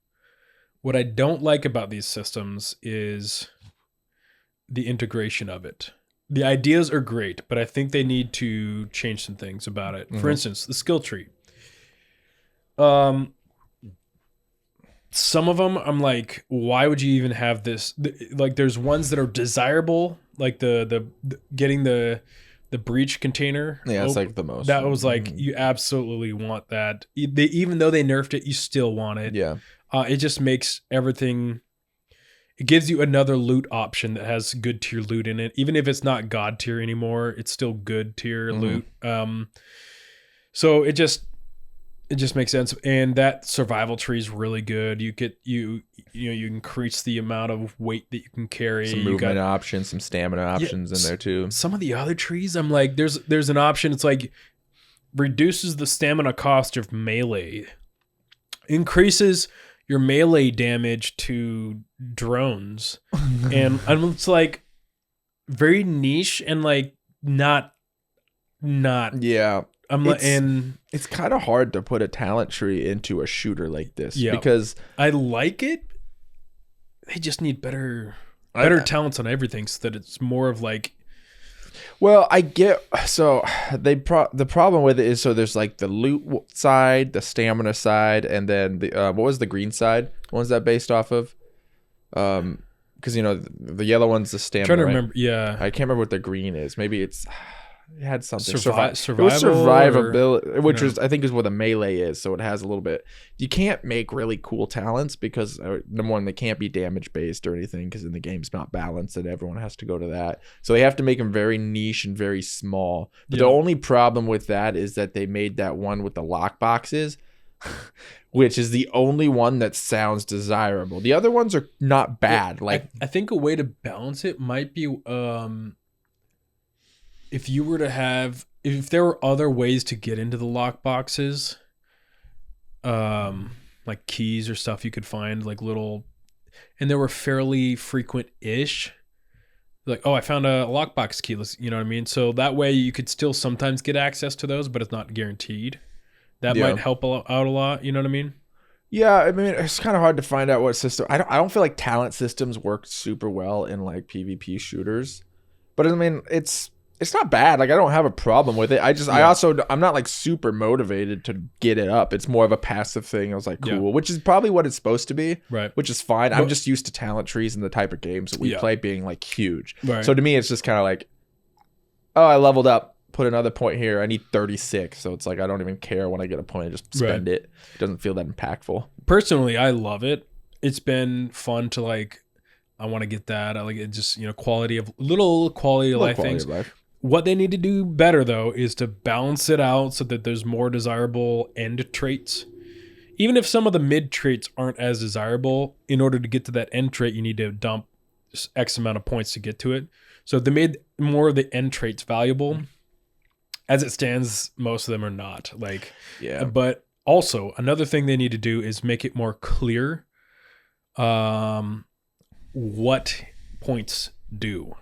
what I don't like about these systems is the integration of it. The ideas are great, but I think they need to change some things about it. Mm-hmm. For instance, the skill tree. Some of them, I'm like, why would you even have this? Like, there's ones that are desirable, like the getting the breach container. Yeah, it's like the most. That was like, you absolutely want that. Even though they nerfed it, you still want it. Yeah. It just makes everything. It gives you another loot option that has good tier loot in it. Even if it's not god tier anymore, it's still good tier loot. So it just makes sense. And that survival tree is really good. You get you increase the amount of weight that you can carry. Some movement options, some stamina options in there too. Some of the other trees, I'm like, there's an option. It's like reduces the stamina cost of melee, increases your melee damage to drones, and it's like very niche and like not. Yeah. And it's kind of hard to put a talent tree into a shooter like this because I like it. They just need better talents on everything so that it's more of like. Well, I get so the problem with it is so there's like the loot side, the stamina side, and then the what was the green side? What was that based off of? Because the yellow one's the stamina. I'm trying to remember. Yeah, I can't remember what the green is. Maybe it had something. Survival. It was survivability, which I think is what a melee is. So it has a little bit. You can't make really cool talents because number one, they can't be damage based or anything because in the game's not balanced and everyone has to go to that. So they have to make them very niche and very small. But the only problem with that is that they made that one with the lock boxes, which is the only one that sounds desirable. The other ones are not bad. Like I think a way to balance it might be if there were other ways to get into the lock boxes, like keys or stuff you could find, like little, and they were fairly frequent-ish. Like, oh, I found a lockbox key. You know what I mean? So that way you could still sometimes get access to those, but it's not guaranteed. That might help out a lot. You know what I mean? Yeah, I mean, it's kind of hard to find out what system. I don't feel like talent systems work super well in like PvP shooters, but I mean, it's not bad. Like I don't have a problem with it. I'm not like super motivated to get it up. It's more of a passive thing. I was like, cool, which is probably what it's supposed to be, right? Which is fine. I'm just used to talent trees and the type of games that we play being like huge. Right. So to me, it's just kind of like, oh, I leveled up. Put another point here. I need 36. So it's like I don't even care when I get a point. I just spend it. It doesn't feel that impactful. Personally, I love it. It's been fun to like. I want to get that. I like it. Just quality of life things. What they need to do better, though, is to balance it out so that there's more desirable end traits. Even if some of the mid traits aren't as desirable, in order to get to that end trait, you need to dump X amount of points to get to it. So if they made more of the end traits valuable, as it stands, most of them are not. Like, but also, another thing they need to do is make it more clear what points do.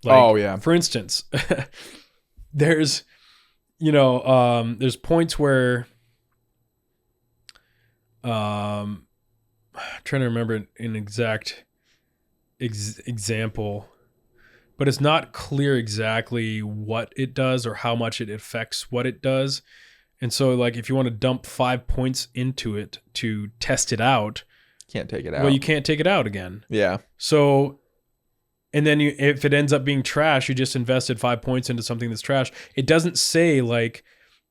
Like, for instance, there's points where I'm trying to remember an exact example, but it's not clear exactly what it does or how much it affects what it does. And so, like, if you want to dump 5 points into it to test it out, can't take it out. Well, you can't take it out again. Yeah. So, and then if it ends up being trash, you just invested 5 points into something that's trash. It doesn't say, like,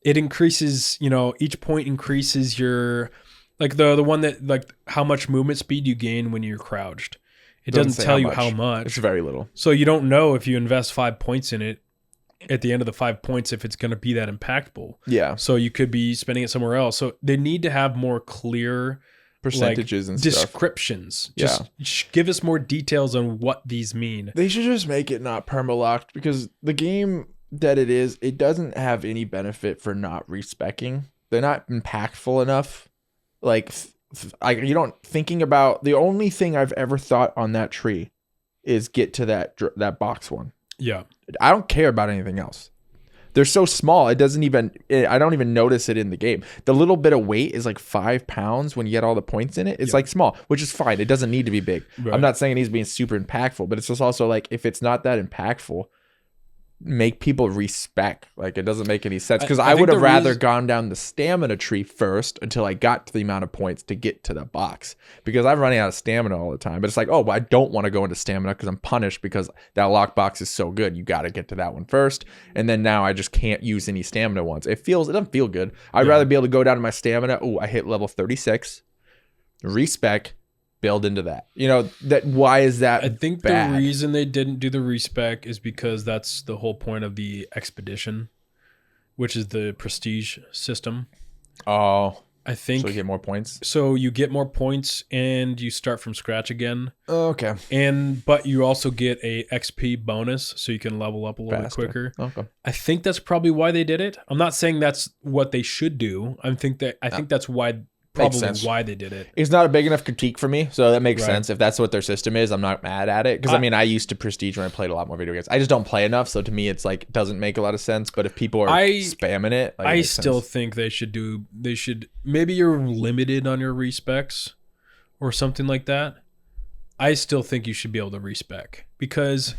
it increases, each point increases your, like, the one that, like, how much movement speed you gain when you're crouched. It doesn't tell you how much. It's very little. So you don't know if you invest 5 points in it, at the end of the 5 points, if it's going to be that impactful. Yeah. So you could be spending it somewhere else. So they need to have more clear percentages and descriptions. Just give us more details on what these mean. They should just make it not perma-locked, because the game that it doesn't have any benefit for not respecking. They're not impactful enough. Like, thinking about, the only thing I've ever thought on that tree is get to that box one. Yeah. I don't care about anything else. They're so small. I don't even notice it in the game. The little bit of weight is like 5 pounds when you get all the points in it. It's like small, which is fine. It doesn't need to be big. Right. I'm not saying it needs to be super impactful, but it's just also like, if it's not that impactful, make people respect. Like, it doesn't make any sense, because I would have rather gone down the stamina tree first until I got to the amount of points to get to the box, because I'm running out of stamina all the time. But it's like, oh, well, I don't want to go into stamina because I'm punished, because that lockbox is so good. You got to get to that one first, and then now I just can't use any stamina ones. It doesn't feel good. I'd rather be able to go down to my stamina. Oh, I hit level 36, respec, build into that. Why is that? I think bad? The reason they didn't do the respec is because that's the whole point of the expedition, which is the prestige system. Oh, I think so you get more points. So you get more points and you start from scratch again. Okay. But you also get a XP bonus, so you can level up a little bit quicker. Okay. I think that's probably why they did it. I'm not saying that's what they should do. I think that's why. Probably why they did it. It's not a big enough critique for me, so that makes sense. If that's what their system is, I'm not mad at it. Because I used to prestige when I played a lot more video games. I just don't play enough, so to me, it's like, doesn't make a lot of sense. But if people are spamming it, like, I still think they should. Maybe you're limited on your respecs or something like that. I still think you should be able to respec, because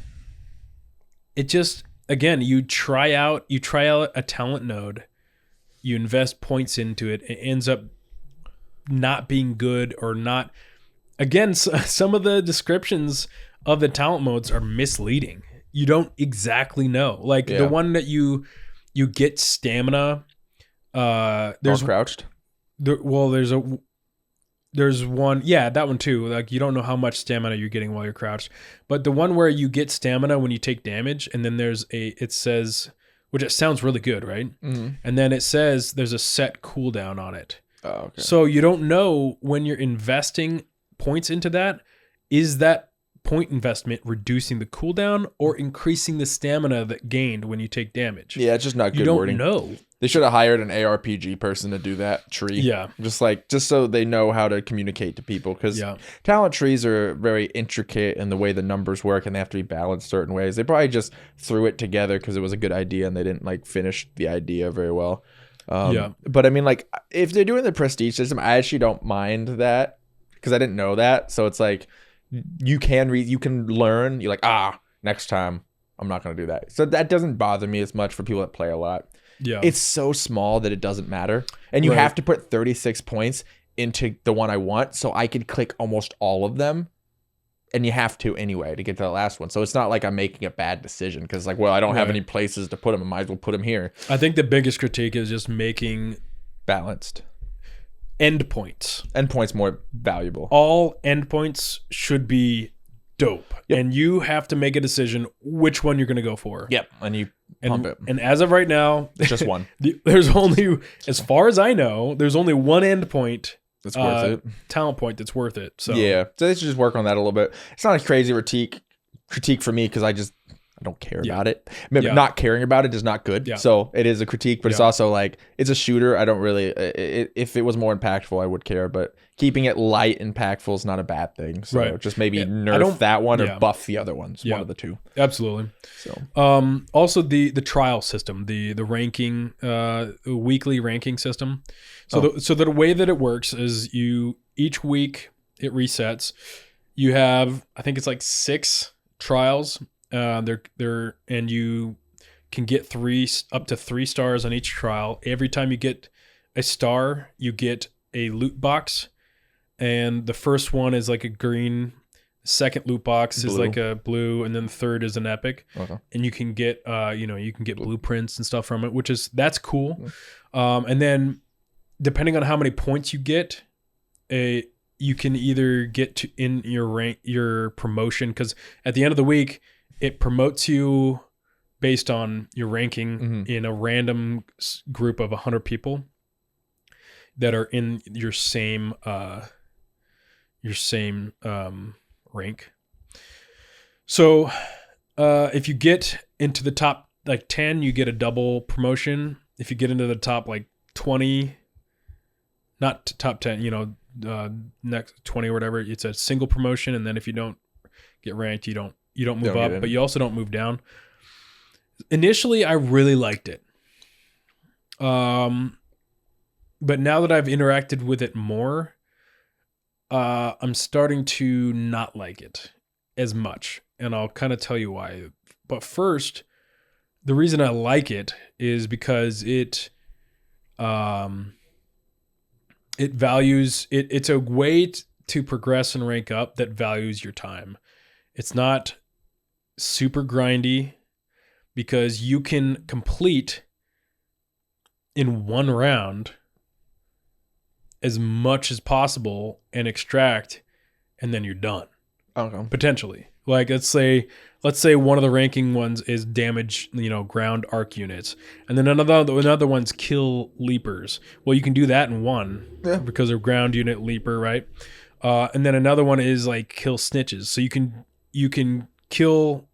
it just, again, you try out a talent node, you invest points into it, it ends up not being good, or not. Again, some of the descriptions of the talent modes are misleading. You don't exactly know. Like the one that you get stamina. There's crouched. There's one. Yeah, that one too. Like, you don't know how much stamina you're getting while you're crouched. But the one where you get stamina when you take damage, and then it says, which it sounds really good, right? Mm-hmm. And then it says there's a set cooldown on it. Oh, okay. So you don't know when you're investing points into that, is that point investment reducing the cooldown or increasing the stamina that gained when you take damage? Yeah, it's just not good wording. You don't know. They should have hired an ARPG person to do that tree. Yeah. Just so they know how to communicate to people, because talent trees are very intricate in the way the numbers work, and they have to be balanced certain ways. They probably just threw it together because it was a good idea, and they didn't like finish the idea very well. But I mean, like, if they're doing the prestige system, I actually don't mind that, because I didn't know that. So it's like, you can learn. You're like, next time I'm not going to do that. So that doesn't bother me as much for people that play a lot. Yeah. It's so small that it doesn't matter. And you have to put 36 points into the one I want, so I could click almost all of them. And you have to anyway to get to the last one. So it's not like I'm making a bad decision, because like, well, I don't have any places to put them. I might as well put them here. I think the biggest critique is just making balanced endpoints. Endpoints more valuable. All endpoints should be dope. Yep. And you have to make a decision which one you're going to go for. Yep. And you pump it. And as of right now, it's just one. There's only, as far as I know, there's only one endpoint. That's worth it. Talent point that's worth it. So yeah, so they should just work on that a little bit. It's not a crazy critique for me, because I don't care about it. Maybe not caring about it is not good. Yeah. So it is a critique, but it's also like, it's a shooter. I don't really, if it was more impactful, I would care, but keeping it light and impactful is not a bad thing. So just maybe nerf that one or buff the other ones. One of the two. Absolutely. So, also the trial system, the ranking, weekly ranking system. So the way that it works is each week it resets. You have, I think it's like 6 trials. They're and you can get up to 3 stars on each trial. Every time you get a star, you get a loot box, and the first one is like a green. Second loot box is like a blue, and then the third is an epic. Okay. And you can get you can get blueprints and stuff from it, that's cool. And then depending on how many points you get, you can either get in your rank, your promotion, because at the end of the week it promotes you based on your ranking in a random group of 100 people that are in your same rank. So if you get into the top like 10, you get a double promotion. If you get into the top like 20, not top 10, next 20 or whatever, it's a single promotion. And then if you don't get ranked, you don't move up, but you also don't move down. Initially, I really liked it. But now that I've interacted with it more, I'm starting to not like it as much. And I'll kind of tell you why. But first, the reason I like it is because it values it. It's a way to progress and rank up that values your time. It's not super grindy because you can complete in one round as much as possible and extract, and then you're done. Okay. Potentially. Like let's say one of the ranking ones is damage, ground arc units, and then another one's kill leapers. Well, you can do that in one because of ground unit leaper, right? And then another one is like kill snitches. So you can kill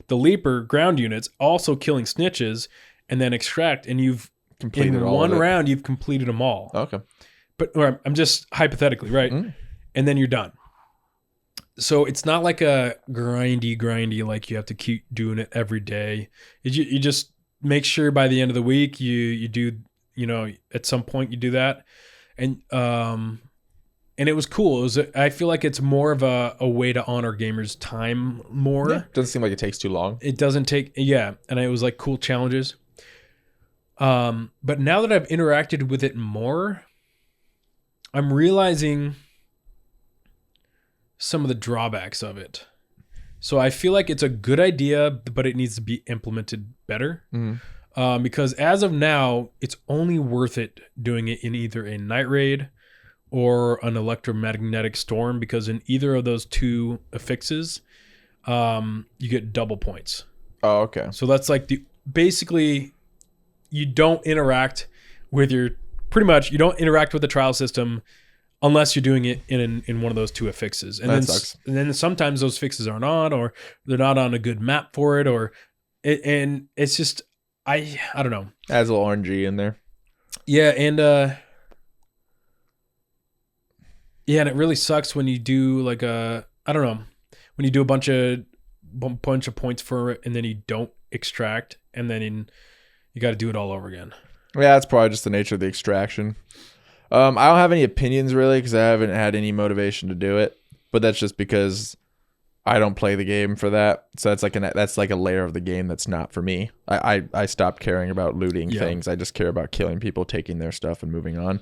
the leaper ground units, also killing snitches, and then extract, and you've completed in one round you've completed them all. Okay. But I'm just hypothetically, right? And then you're done. So it's not like a grindy, like you have to keep doing it every day. You just make sure by the end of the week you do, at some point you do that. And it was cool. I feel like it's more of a way to honor gamers' time more. Yeah, doesn't seem like it takes too long. It doesn't take, and it was like cool challenges. But now that I've interacted with it more, I'm realizing some of the drawbacks of it. So I feel like it's a good idea, but it needs to be implemented better. Because as of now, it's only worth it doing it in either a night raid or an electromagnetic storm, because in either of those two affixes, you get double points. Oh, okay. So that's like basically you don't interact with you don't interact with the trial system unless you're doing it in one of those two affixes. And that sucks. And then sometimes those fixes aren't on, or they're not on a good map for it, and it's just, I don't know. Adds a little RNG in there. Yeah, and and it really sucks when you do like when you do a bunch of points for it and then you don't extract, and then you got to do it all over again. Yeah, that's probably just the nature of the extraction. I don't have any opinions really because I haven't had any motivation to do it, but that's just because I don't play the game for that. So that's like a layer of the game that's not for me. I stopped caring about looting things. I just care about killing people, taking their stuff, and moving on.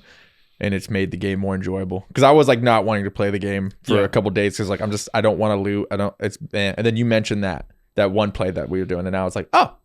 And it's made the game more enjoyable because I was like not wanting to play the game for a couple of days because like I don't want to loot. And then you mentioned that one play that we were doing, and now it's like, oh,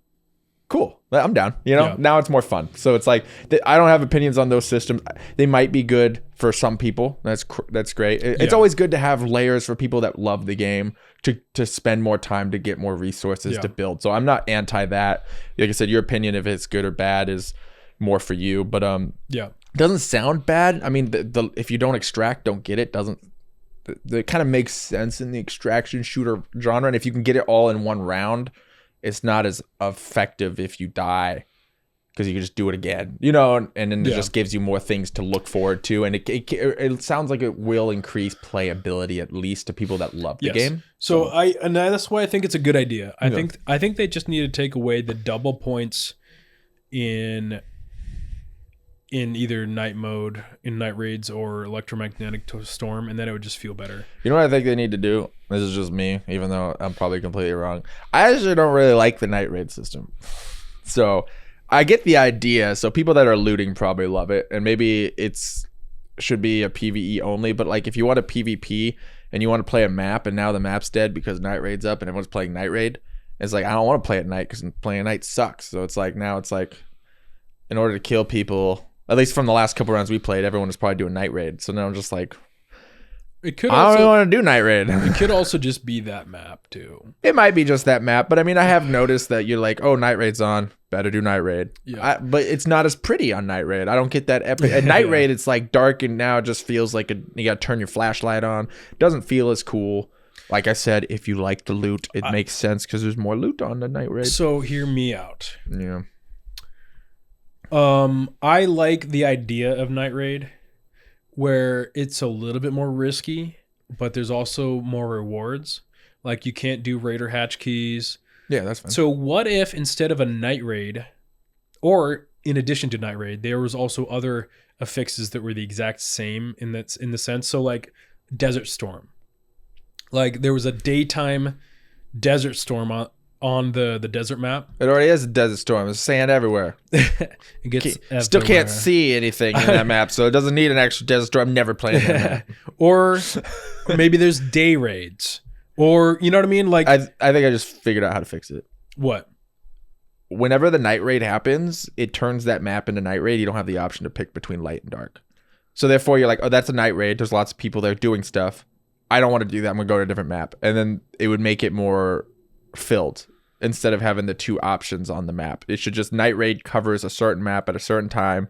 cool, I'm down. Now it's more fun. So it's like I don't have opinions on those systems. They might be good for some people. That's great. It's always good to have layers for people that love the game to spend more time to get more resources to build. So I'm not anti that. Like I said, your opinion if it's good or bad is more for you. But it doesn't sound bad. I mean, if you don't extract, don't get it. It kind of makes sense in the extraction shooter genre. And if you can get it all in one round, it's not as effective if you die, because you can just do it again, you know, and then it just gives you more things to look forward to, and it sounds like it will increase playability, at least to people that love the game. So that's why I think it's a good idea. I think they just need to take away the double points in either night mode, in night raids, or electromagnetic storm, and then it would just feel better. You know what I think they need to do? This is just me, even though I'm probably completely wrong. I actually don't really like the night raid system. So I get the idea. So people that are looting probably love it, and maybe should be a PvE only. But like, if you want a PvP and you want to play a map, and now the map's dead because night raid's up and everyone's playing night raid, it's like, I don't want to play at night because playing at night sucks. So it's like, now it's like, in order to kill people, at least from the last couple rounds we played, everyone was probably doing night raid. So now I'm just like, I don't really want to do night raid. It could also just be that map too. It might be just that map, but I mean, I have noticed that you're like, oh, night raid's on, better do night raid. Yeah. But it's not as pretty on night raid. I don't get that epic. At night raid, it's like dark, and now it just feels like you got to turn your flashlight on. It doesn't feel as cool. Like I said, if you like the loot, it makes sense because there's more loot on the night raid. So hear me out. Yeah. I like the idea of night raid, where it's a little bit more risky, but there's also more rewards. Like, you can't do raider hatch keys. Yeah, that's fine. So what if instead of a night raid, or in addition to night raid, there was also other affixes that were the exact same in the sense. So like desert storm, like there was a daytime desert storm on the desert map. It already is a desert storm. There's sand everywhere. It gets still can't see anything in that map, so it doesn't need an extra desert storm. I'm never playing that map. or maybe there's day raids, or you know what I mean? Like, I think I just figured out how to fix it. What? Whenever the night raid happens, it turns that map into night raid. You don't have the option to pick between light and dark. So therefore, you're like, oh, that's a night raid. There's lots of people there doing stuff. I don't want to do that. I'm going to go to a different map. And then it would make it more filled instead of having the two options on the map. It should just night raid covers a certain map at a certain time.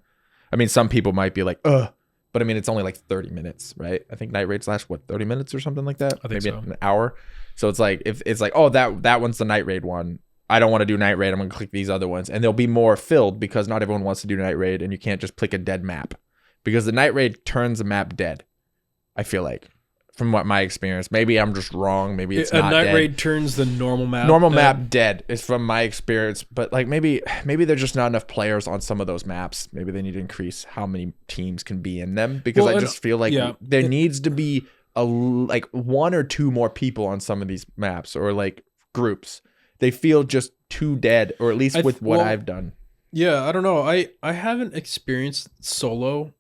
I mean, some people might be like, ugh, but I mean, it's only like 30 minutes, right? I think night raids last, 30 minutes or something like that? I think maybe an hour. So it's like, if it's like, oh, that one's the night raid one. I don't want to do night raid. I'm going to click these other ones, and they'll be more filled because not everyone wants to do night raid, and you can't just click a dead map because the night raid turns a map dead. I feel like, from what my experience, maybe I'm just wrong. Maybe it's not a night dead. Raid turns the normal map map dead. Is from my experience, but like maybe there's just not enough players on some of those maps. Maybe they need to increase how many teams can be in them, because I just feel like there needs to be like one or two more people on some of these maps, or like groups. They feel just too dead, or at least with what I've done. Yeah, I don't know. I haven't experienced solo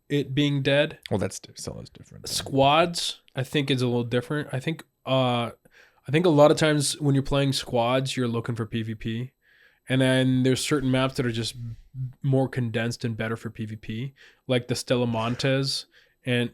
it being dead. Well, solo's different. Squads, I think, is a little different. I think a lot of times when you're playing squads, you're looking for PvP, and then there's certain maps that are just more condensed and better for PvP, like the Stella Montes,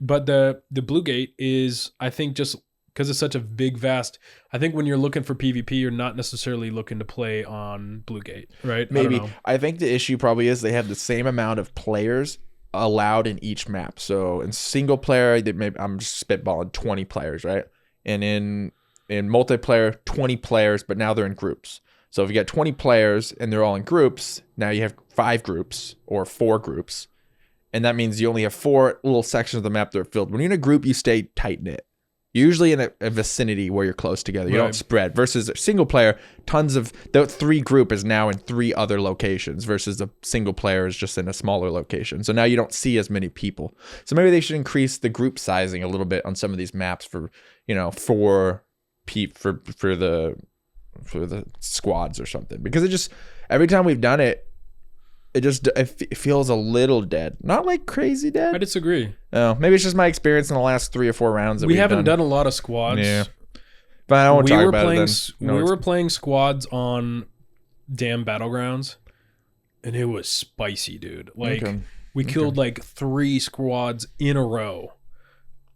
but the Blue Gate is, I think, just because it's such a big, vast. I think when you're looking for PvP, you're not necessarily looking to play on Blue Gate, right? Maybe. I think the issue probably is they have the same amount of players allowed in each map. So in single player, maybe I'm just spitballing 20 players, right? And in multiplayer, 20 players, but now they're in groups. So if you get 20 players and they're all in groups, now you have 5 groups or 4 groups. And that means you only have 4 little sections of the map that are filled. When you're in a group, you stay tight-knit. Usually in a vicinity where you're close together. You don't spread. Versus a single player, the 3 group is now in 3 other locations, versus the single player is just in a smaller location. So now you don't see as many people. So maybe they should increase the group sizing a little bit on some of these maps for the squads or something. Because it just, every time we've done it, it feels a little dead. Not like crazy dead. I disagree. Oh, maybe it's just my experience in the last 3 or 4 rounds that we haven't done a lot of squads. Yeah. But I won't talk about it then. We were playing squads on damn Battlegrounds, and it was spicy, dude. Like, we killed like 3 squads in a row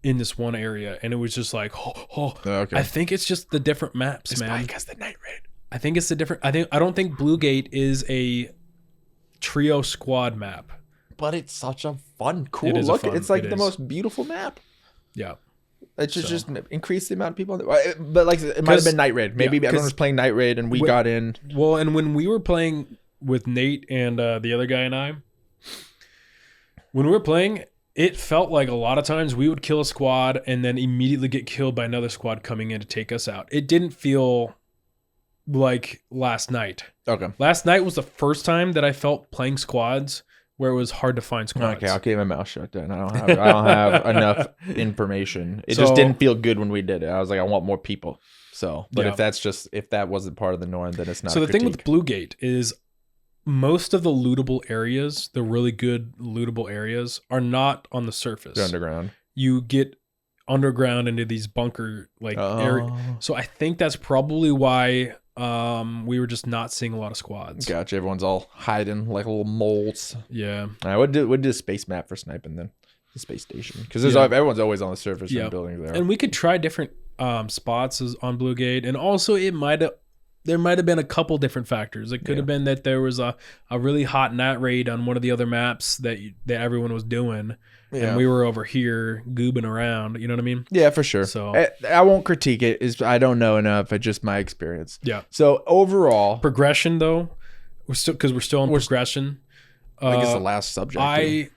in this one area, and it was just like, I think it's just the different maps, it's man. Because the night raid. I think it's the different. I don't think Blue Gate is a trio squad map, but it's such a fun, cool look. It's like the most beautiful map. Yeah, It should just increase the amount of people. But like it might have been Night Raid. Maybe everyone was playing Night Raid and we got in. Well, and when we were playing with Nate and the other guy and I, when we were playing, it felt like a lot of times we would kill a squad and then immediately get killed by another squad coming in to take us out. It didn't feel like last night. Okay. Last night was the first time that I felt playing squads where it was hard to find squads. Okay, I'll keep my mouth shut then. I don't have enough information. It just didn't feel good when we did it. I was like, I want more people. So, but if that wasn't part of the norm, then it's not. So the thing with Bluegate is most of the lootable areas, the really good lootable areas, are not on the surface. They're underground. You get underground into these bunker areas. So I think that's probably why we were just not seeing a lot of squads. Gotcha. Everyone's all hiding like little moles. Yeah. All right, what did a space map for sniping then? The space station, because everyone's always on the surface and buildings there. And we could try different spots on Bluegate, and also there might have been a couple different factors. It could have been that there was a really hot night raid on one of the other maps that everyone was doing. Yeah. And we were over here goobing around. You know what I mean? Yeah, for sure. So I won't critique it. I don't know enough. It's just my experience. Yeah. So overall, progression though, we're still on progression. I think it's the last subject. I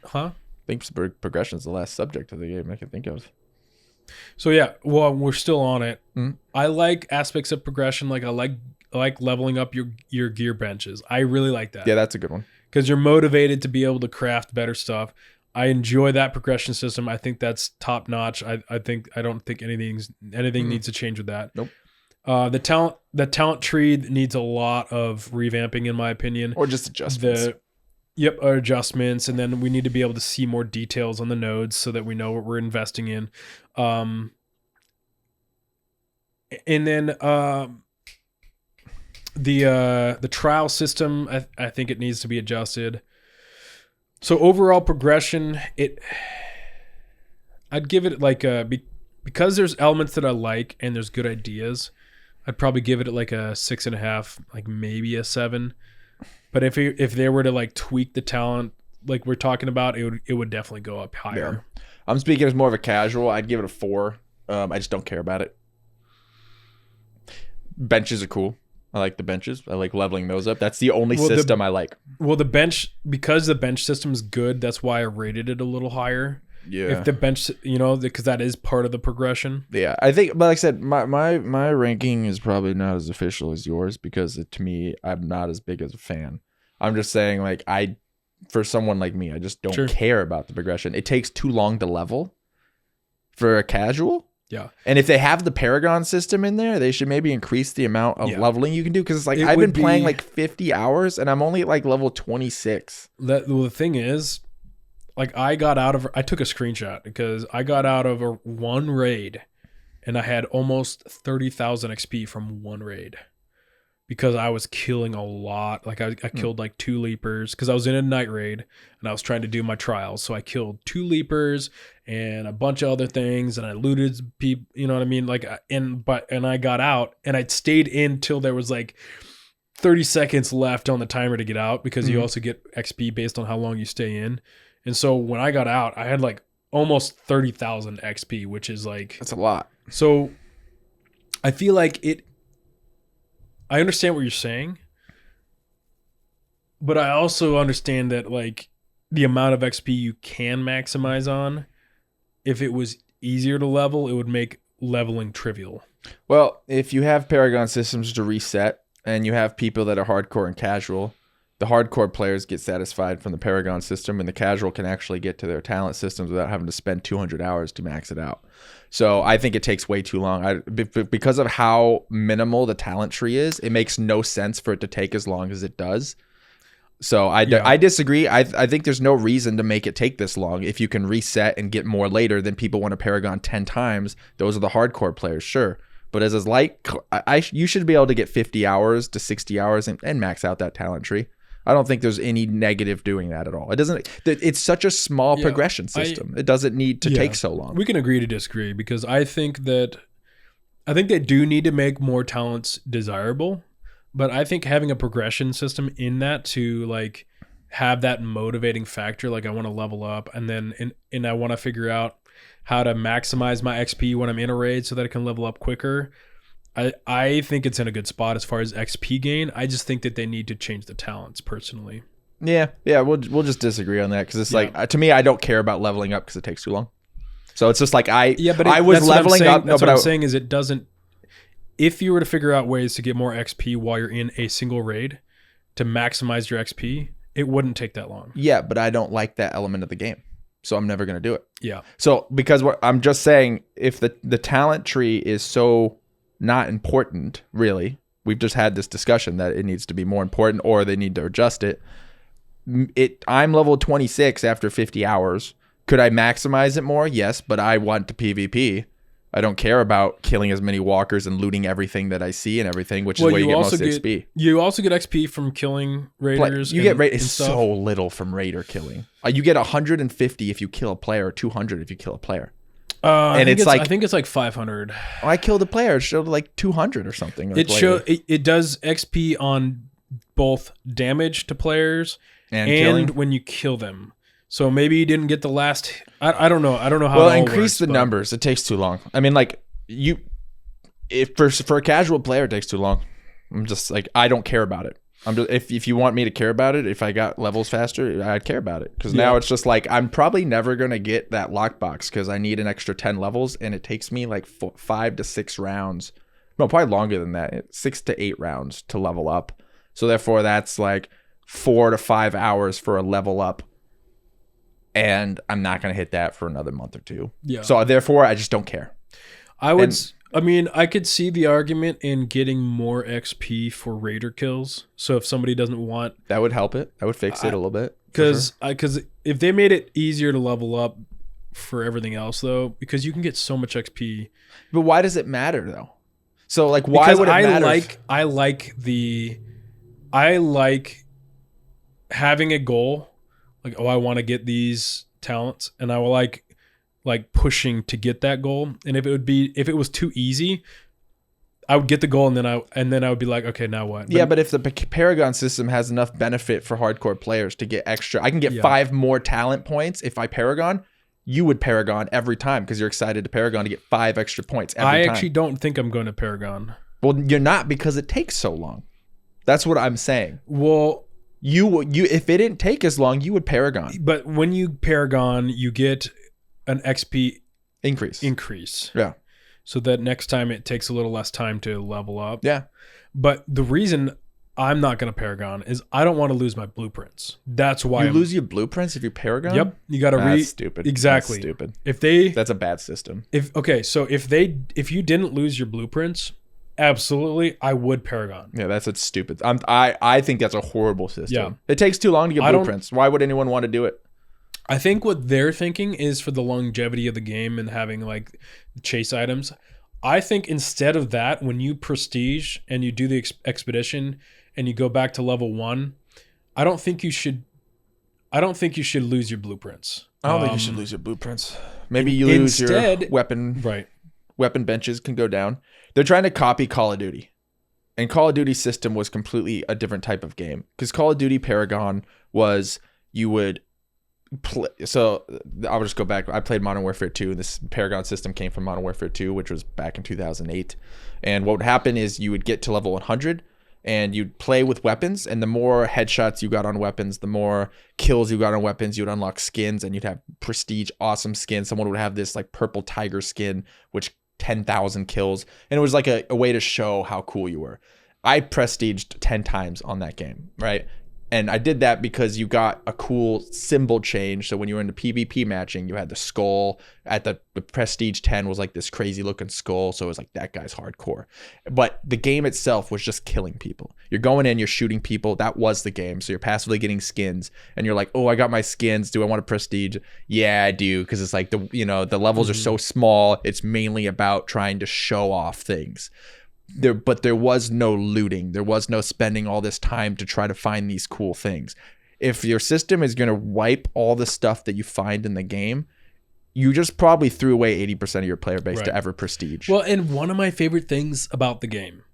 think progression is the last subject of the game I can think of. So yeah, well, we're still on it. Mm-hmm. I like aspects of progression. Like I like leveling up your gear benches. I really like that. Yeah, that's a good one. Because you're motivated to be able to craft better stuff. I enjoy that progression system. I think that's top notch. I don't think anything needs to change with that. Nope. The talent tree needs a lot of revamping, in my opinion, or just adjustments. Or adjustments, and then we need to be able to see more details on the nodes so that we know what we're investing in. And then the trial system, I think it needs to be adjusted. So overall progression, I'd give it like because there's elements that I like and there's good ideas, I'd probably give it like a 6.5, like maybe a 7. But if they were to like tweak the talent like we're talking about, it would definitely go up higher. Yeah. I'm speaking as more of a casual. I'd give it a 4. I just don't care about it. Benches are cool. I like the benches. I like leveling those up. That's the only system I like. Well, because the bench system is good, that's why I rated it a little higher. Yeah. If the bench, because that is part of the progression. Yeah, I think, but like I said, my ranking is probably not as official as yours because to me, I'm not as big as a fan. I'm just saying, like, for someone like me, I just don't care about the progression. It takes too long to level for a casual. Yeah. And if they have the Paragon system in there, they should maybe increase the amount of leveling you can do. Because it's like, I've been playing like 50 hours and I'm only at like level 26. The thing is, like I took a screenshot because I got out of one raid and I had almost 30,000 XP from one raid because I was killing a lot. Like I killed like 2 leapers because I was in a night raid and I was trying to do my trials. So I killed 2 leapers and a bunch of other things and I looted people, you know what I mean? Like, and I got out and I'd stayed in till there was like 30 seconds left on the timer to get out because you also get XP based on how long you stay in. And so when I got out, I had like almost 30,000 XP, which is like... That's a lot. So I feel like I understand what you're saying, but I also understand that like the amount of XP you can maximize on, if it was easier to level, it would make leveling trivial. Well, if you have Paragon systems to reset and you have people that are hardcore and casual, the hardcore players get satisfied from the Paragon system and the casual can actually get to their talent systems without having to spend 200 hours to max it out. So I think it takes way too long. Because of how minimal the talent tree is, it makes no sense for it to take as long as it does. So I disagree. I think there's no reason to make it take this long. If you can reset and get more later, then people want to Paragon 10 times. Those are the hardcore players, sure. But as light, you should be able to get 50 hours to 60 hours and max out that talent tree. I don't think there's any negative doing that at all. It doesn't. It's such a small progression system. It doesn't need to take so long. We can agree to disagree because I think they do need to make more talents desirable, but I think having a progression system in that to like have that motivating factor, like I want to level up and I want to figure out how to maximize my XP when I'm in a raid so that I can level up quicker. I think it's in a good spot as far as XP gain. I just think that they need to change the talents personally. Yeah, we'll just disagree on that because it's like to me, I don't care about leveling up because it takes too long. So it's just like I was leveling up. That's what I'm saying is it doesn't. If you were to figure out ways to get more XP while you're in a single raid to maximize your XP, it wouldn't take that long. Yeah, but I don't like that element of the game, so I'm never going to do it. Yeah. So because I'm just saying, if the talent tree is so not important, really, we've just had this discussion that it needs to be more important or they need to adjust it. I'm level 26 after 50 hours. Could I maximize it more? Yes, but I want to PvP. I don't care about killing as many walkers and looting everything that I see and everything, which is where you get most XP. You also get XP from killing raiders. It's so little from raider killing. You get 150 if you kill a player, or 200 if you kill a player. And I think it's like 500. I killed a player. It showed like 200 or something. It does XP on both damage to players and when you kill them. So maybe you didn't get the last. I don't know. I don't know how. Well, increase the numbers. It takes too long. I mean, like for a casual player, it takes too long. I'm just like, I don't care about it. I'm just, if you want me to care about it, if I got levels faster, I'd care about it. Because now it's just like, I'm probably never gonna get that lockbox because I need an extra 10 levels, and it takes me like 5 to 6 rounds. No, probably longer than that. 6 to 8 rounds to level up. So therefore, that's like 4 to 5 hours for a level up. And I'm not going to hit that for another month or 2. Yeah. So therefore, I just don't care. I could see the argument in getting more XP for raider kills. So if somebody doesn't want... That would help it. That would fix it a little bit. Because if they made it easier to level up for everything else, though, because you can get so much XP. But why does it matter, though? So, like, why would it matter? I like having a goal. Like, I want to get these talents, and I will like pushing to get that goal. And if it was too easy, I would get the goal, and then I would be like, okay, now what? But if the Paragon system has enough benefit for hardcore players to get extra, I can get 5 more talent points if I Paragon. You would Paragon every time because you're excited to Paragon to get 5 extra points every time. I actually don't think I'm going to Paragon. Well, you're not because it takes so long. That's what I'm saying. Well. You if it didn't take as long, you would Paragon. But when you Paragon, you get an XP increase. Yeah. So that next time it takes a little less time to level up. Yeah. But the reason I'm not going to Paragon is I don't want to lose my blueprints. That's why you lose your blueprints if you Paragon? Yep. You got to That's stupid. Exactly. That's stupid. That's a bad system. So if you didn't lose your blueprints, absolutely, I would Paragon. Yeah, that's a stupid. I think that's a horrible system. Yeah. It takes too long to get blueprints. Why would anyone want to do it? I think what they're thinking is for the longevity of the game and having like chase items. I think instead of that, when you prestige and you do the expedition and you go back to level 1, I don't think you should lose your blueprints. I don't think you should lose your blueprints. Maybe you lose your weapon. Right. Weapon benches can go down. They're trying to copy Call of Duty. And Call of Duty system was completely a different type of game. Because Call of Duty Paragon was you would play. So I'll just go back. I played Modern Warfare 2. This Paragon system came from Modern Warfare 2, which was back in 2008. And what would happen is you would get to level 100 and you'd play with weapons. And the more headshots you got on weapons, the more kills you got on weapons, you'd unlock skins and you'd have prestige, awesome skins. Someone would have this like purple tiger skin, which 10,000 kills, and it was like a way to show how cool you were. I prestiged 10 times on that game, right? And I did that because you got a cool symbol change. So when you were into PvP matching, you had the skull at the prestige 10 was like this crazy looking skull. So it was like, that guy's hardcore. But the game itself was just killing people. You're going in, you're shooting people. That was the game. So you're passively getting skins and you're like, oh, I got my skins. Do I want to prestige? Yeah, I do. Cause it's like the levels are so small. It's mainly about trying to show off things. But there was no looting. There was no spending all this time to try to find these cool things. If your system is going to wipe all the stuff that you find in the game, you just probably threw away 80% of your player base to ever prestige. Well, and one of my favorite things about the game.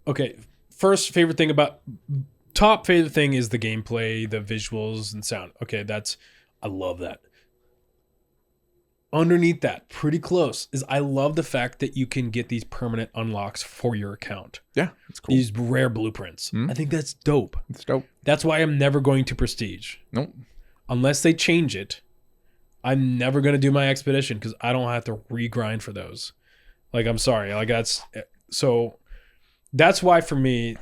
Okay, top favorite thing is the gameplay, the visuals and sound. Okay, I love that. underneath that, pretty close, is I love the fact that you can get these permanent unlocks for your account. Yeah, it's cool. These rare blueprints. I think that's dope. It's dope. That's why I'm never going to Prestige. Nope. Unless they change it, I'm never going to do my expedition because I don't have to regrind for those. Like, I'm sorry. Like, that's why for me,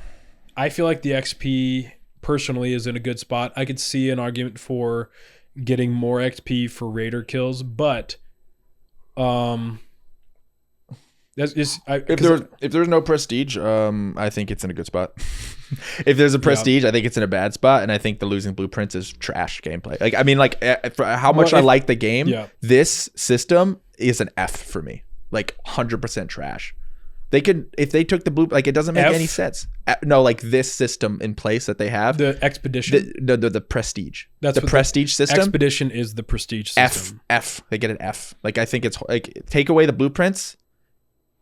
I feel like the XP personally is in a good spot. I could see an argument for getting more XP for raider kills, but that's just if there's no prestige, I think it's in a good spot. If there's a prestige, I think it's in a bad spot, and I think the losing blueprints is trash gameplay. Like, I mean, like, for how much I like the game, this system is an F for me. Like 100% trash. They could, if they took the blue, like, it doesn't make any sense. No, like this system in place that they have. The expedition? The prestige. That's the prestige system. Expedition is the prestige system. F. They get an F. Like, I think it's like, take away the blueprints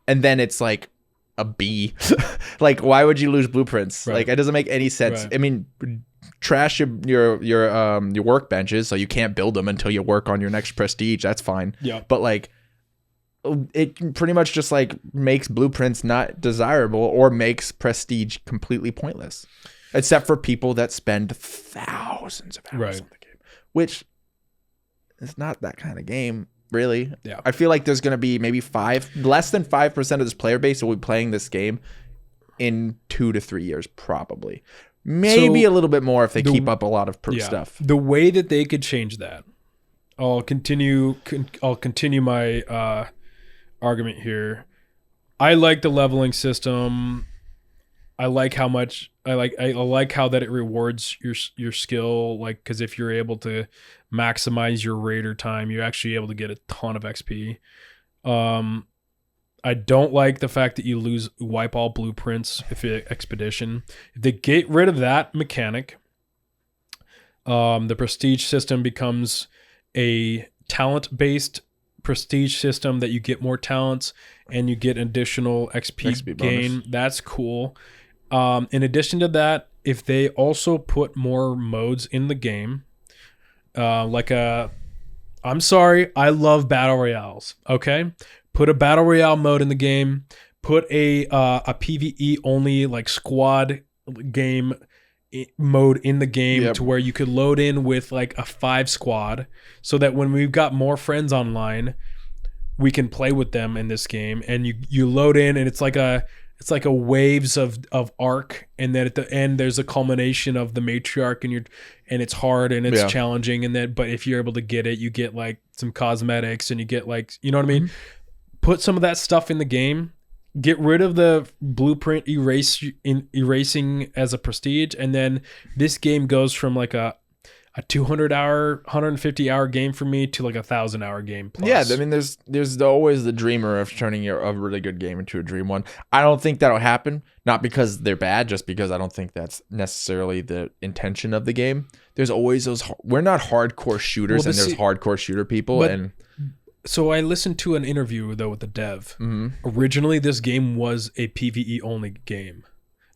and then it's like a B. Like, why would you lose blueprints? Right. Like, it doesn't make any sense. Right. I mean, trash your workbenches, so you can't build them until you work on your next prestige. That's fine. Yeah. But like, it pretty much just like makes blueprints not desirable or makes prestige completely pointless, except for people that spend thousands of hours on the game, which is not that kind of game, really. Yeah. I feel like there's going to be maybe less than 5% of this player base will be playing this game in 2 to 3 years, probably. Maybe a little bit more if they keep up a lot of stuff. The way that they could change that, I'll continue my argument here. I like the leveling system. I like how much I like how that it rewards your skill, like, because if you're able to maximize your raider time, you're actually able to get a ton of XP. I don't like the fact that you wipe all blueprints if you expedition. If they get rid of that mechanic, the prestige system becomes a talent-based prestige system that you get more talents and you get additional XP gain. Bonus. That's cool. In addition to that, if they also put more modes in the game, I'm sorry, I love battle royales. Okay, put a battle royale mode in the game. Put a PvE only, like, squad game mode in the game, to where you could load in with like a 5 squad, so that when we've got more friends online, we can play with them in this game. And you load in, and it's like a waves of arc, and then at the end there's a culmination of the matriarch, and it's hard and it's challenging, and then but if you're able to get it, you get like some cosmetics, and you get, like, you know what I mean? Put some of that stuff in the game. Get rid of the blueprint erasing as a prestige, and then this game goes from like a 200-hour, 150-hour game for me to like a 1,000-hour game plus. Yeah, I mean, there's always the dreamer of turning a really good game into a dream one. I don't think that'll happen, not because they're bad, just because I don't think that's necessarily the intention of the game. There's always we're not hardcore shooters, and there's hardcore shooter people, So I listened to an interview, though, with the dev. Mm-hmm. Originally, this game was a PvE only game.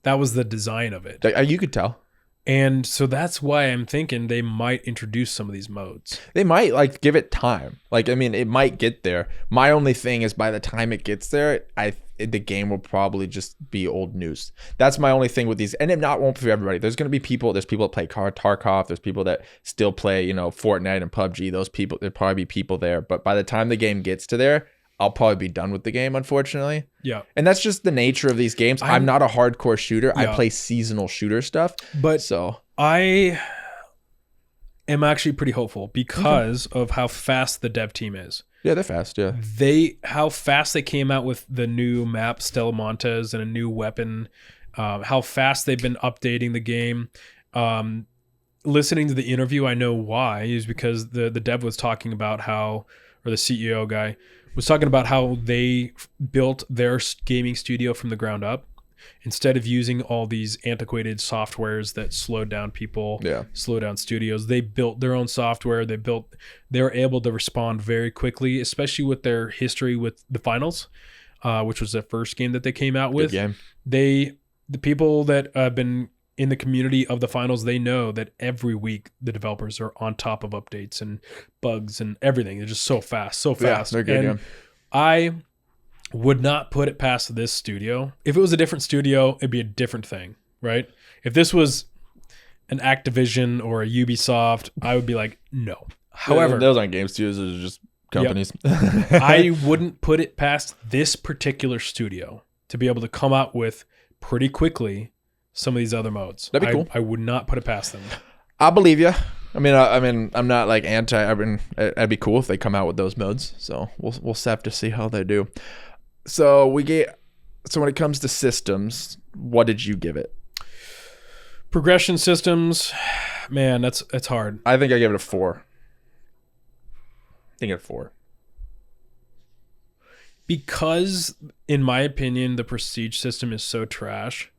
That was the design of it. You could tell. And so that's why I'm thinking they might introduce some of these modes. They might, like, give it time. Like, I mean, it might get there. My only thing is, by the time it gets there, the game will probably just be old news. That's my only thing with these. And it won't be for everybody. There's going to be people. There's people that play Tarkov. There's people that still play, Fortnite and PUBG. Those people, there'll probably be people there. But by the time the game gets to there, I'll probably be done with the game, unfortunately. Yeah. And that's just the nature of these games. I'm not a hardcore shooter. Yeah. I play seasonal shooter stuff. But I am actually pretty hopeful because of how fast the dev team is. Yeah, they're fast, yeah. How fast they came out with the new map, Stella Montes, and a new weapon. How fast they've been updating the game. Listening to the interview, I know why, is because the dev was talking about how, or the CEO guy was talking about how they built their gaming studio from the ground up. Instead of using all these antiquated softwares that slowed down people, slow down studios, they built their own software. They were able to respond very quickly, especially with their history with the finals, which was the first game that they came out with. Good game. The people that have been in the community of the finals, they know that every week the developers are on top of updates and bugs and everything. They're just so fast. Yeah, they're good. And I would not put it past this studio. If it was a different studio, it'd be a different thing, right? If this was an Activision or a Ubisoft, I would be like, no. However, those aren't game studios; those are just companies. Yep. I wouldn't put it past this particular studio to be able to come out with pretty quickly some of these other modes. That'd be cool. I would not put it past them. I believe you. I mean, I'm not like anti. It'd be cool if they come out with those modes. So we'll have to see how they do. So when it comes to systems, what did you give it? Progression systems, man, it's hard. I think I gave it a 4. I think a 4. Because, in my opinion, the prestige system is so trash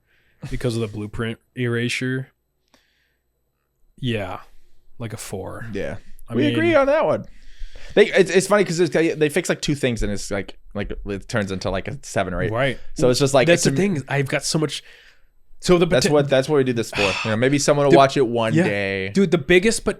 because of the blueprint erasure. Yeah, like a 4. Yeah, we agree on that one. It's funny because they fix like 2 things and it's like it turns into like a 7 or 8. Right. So it's just like that's the thing. I've got so much. So that's what we do this for. Maybe someone will watch it one day. Dude,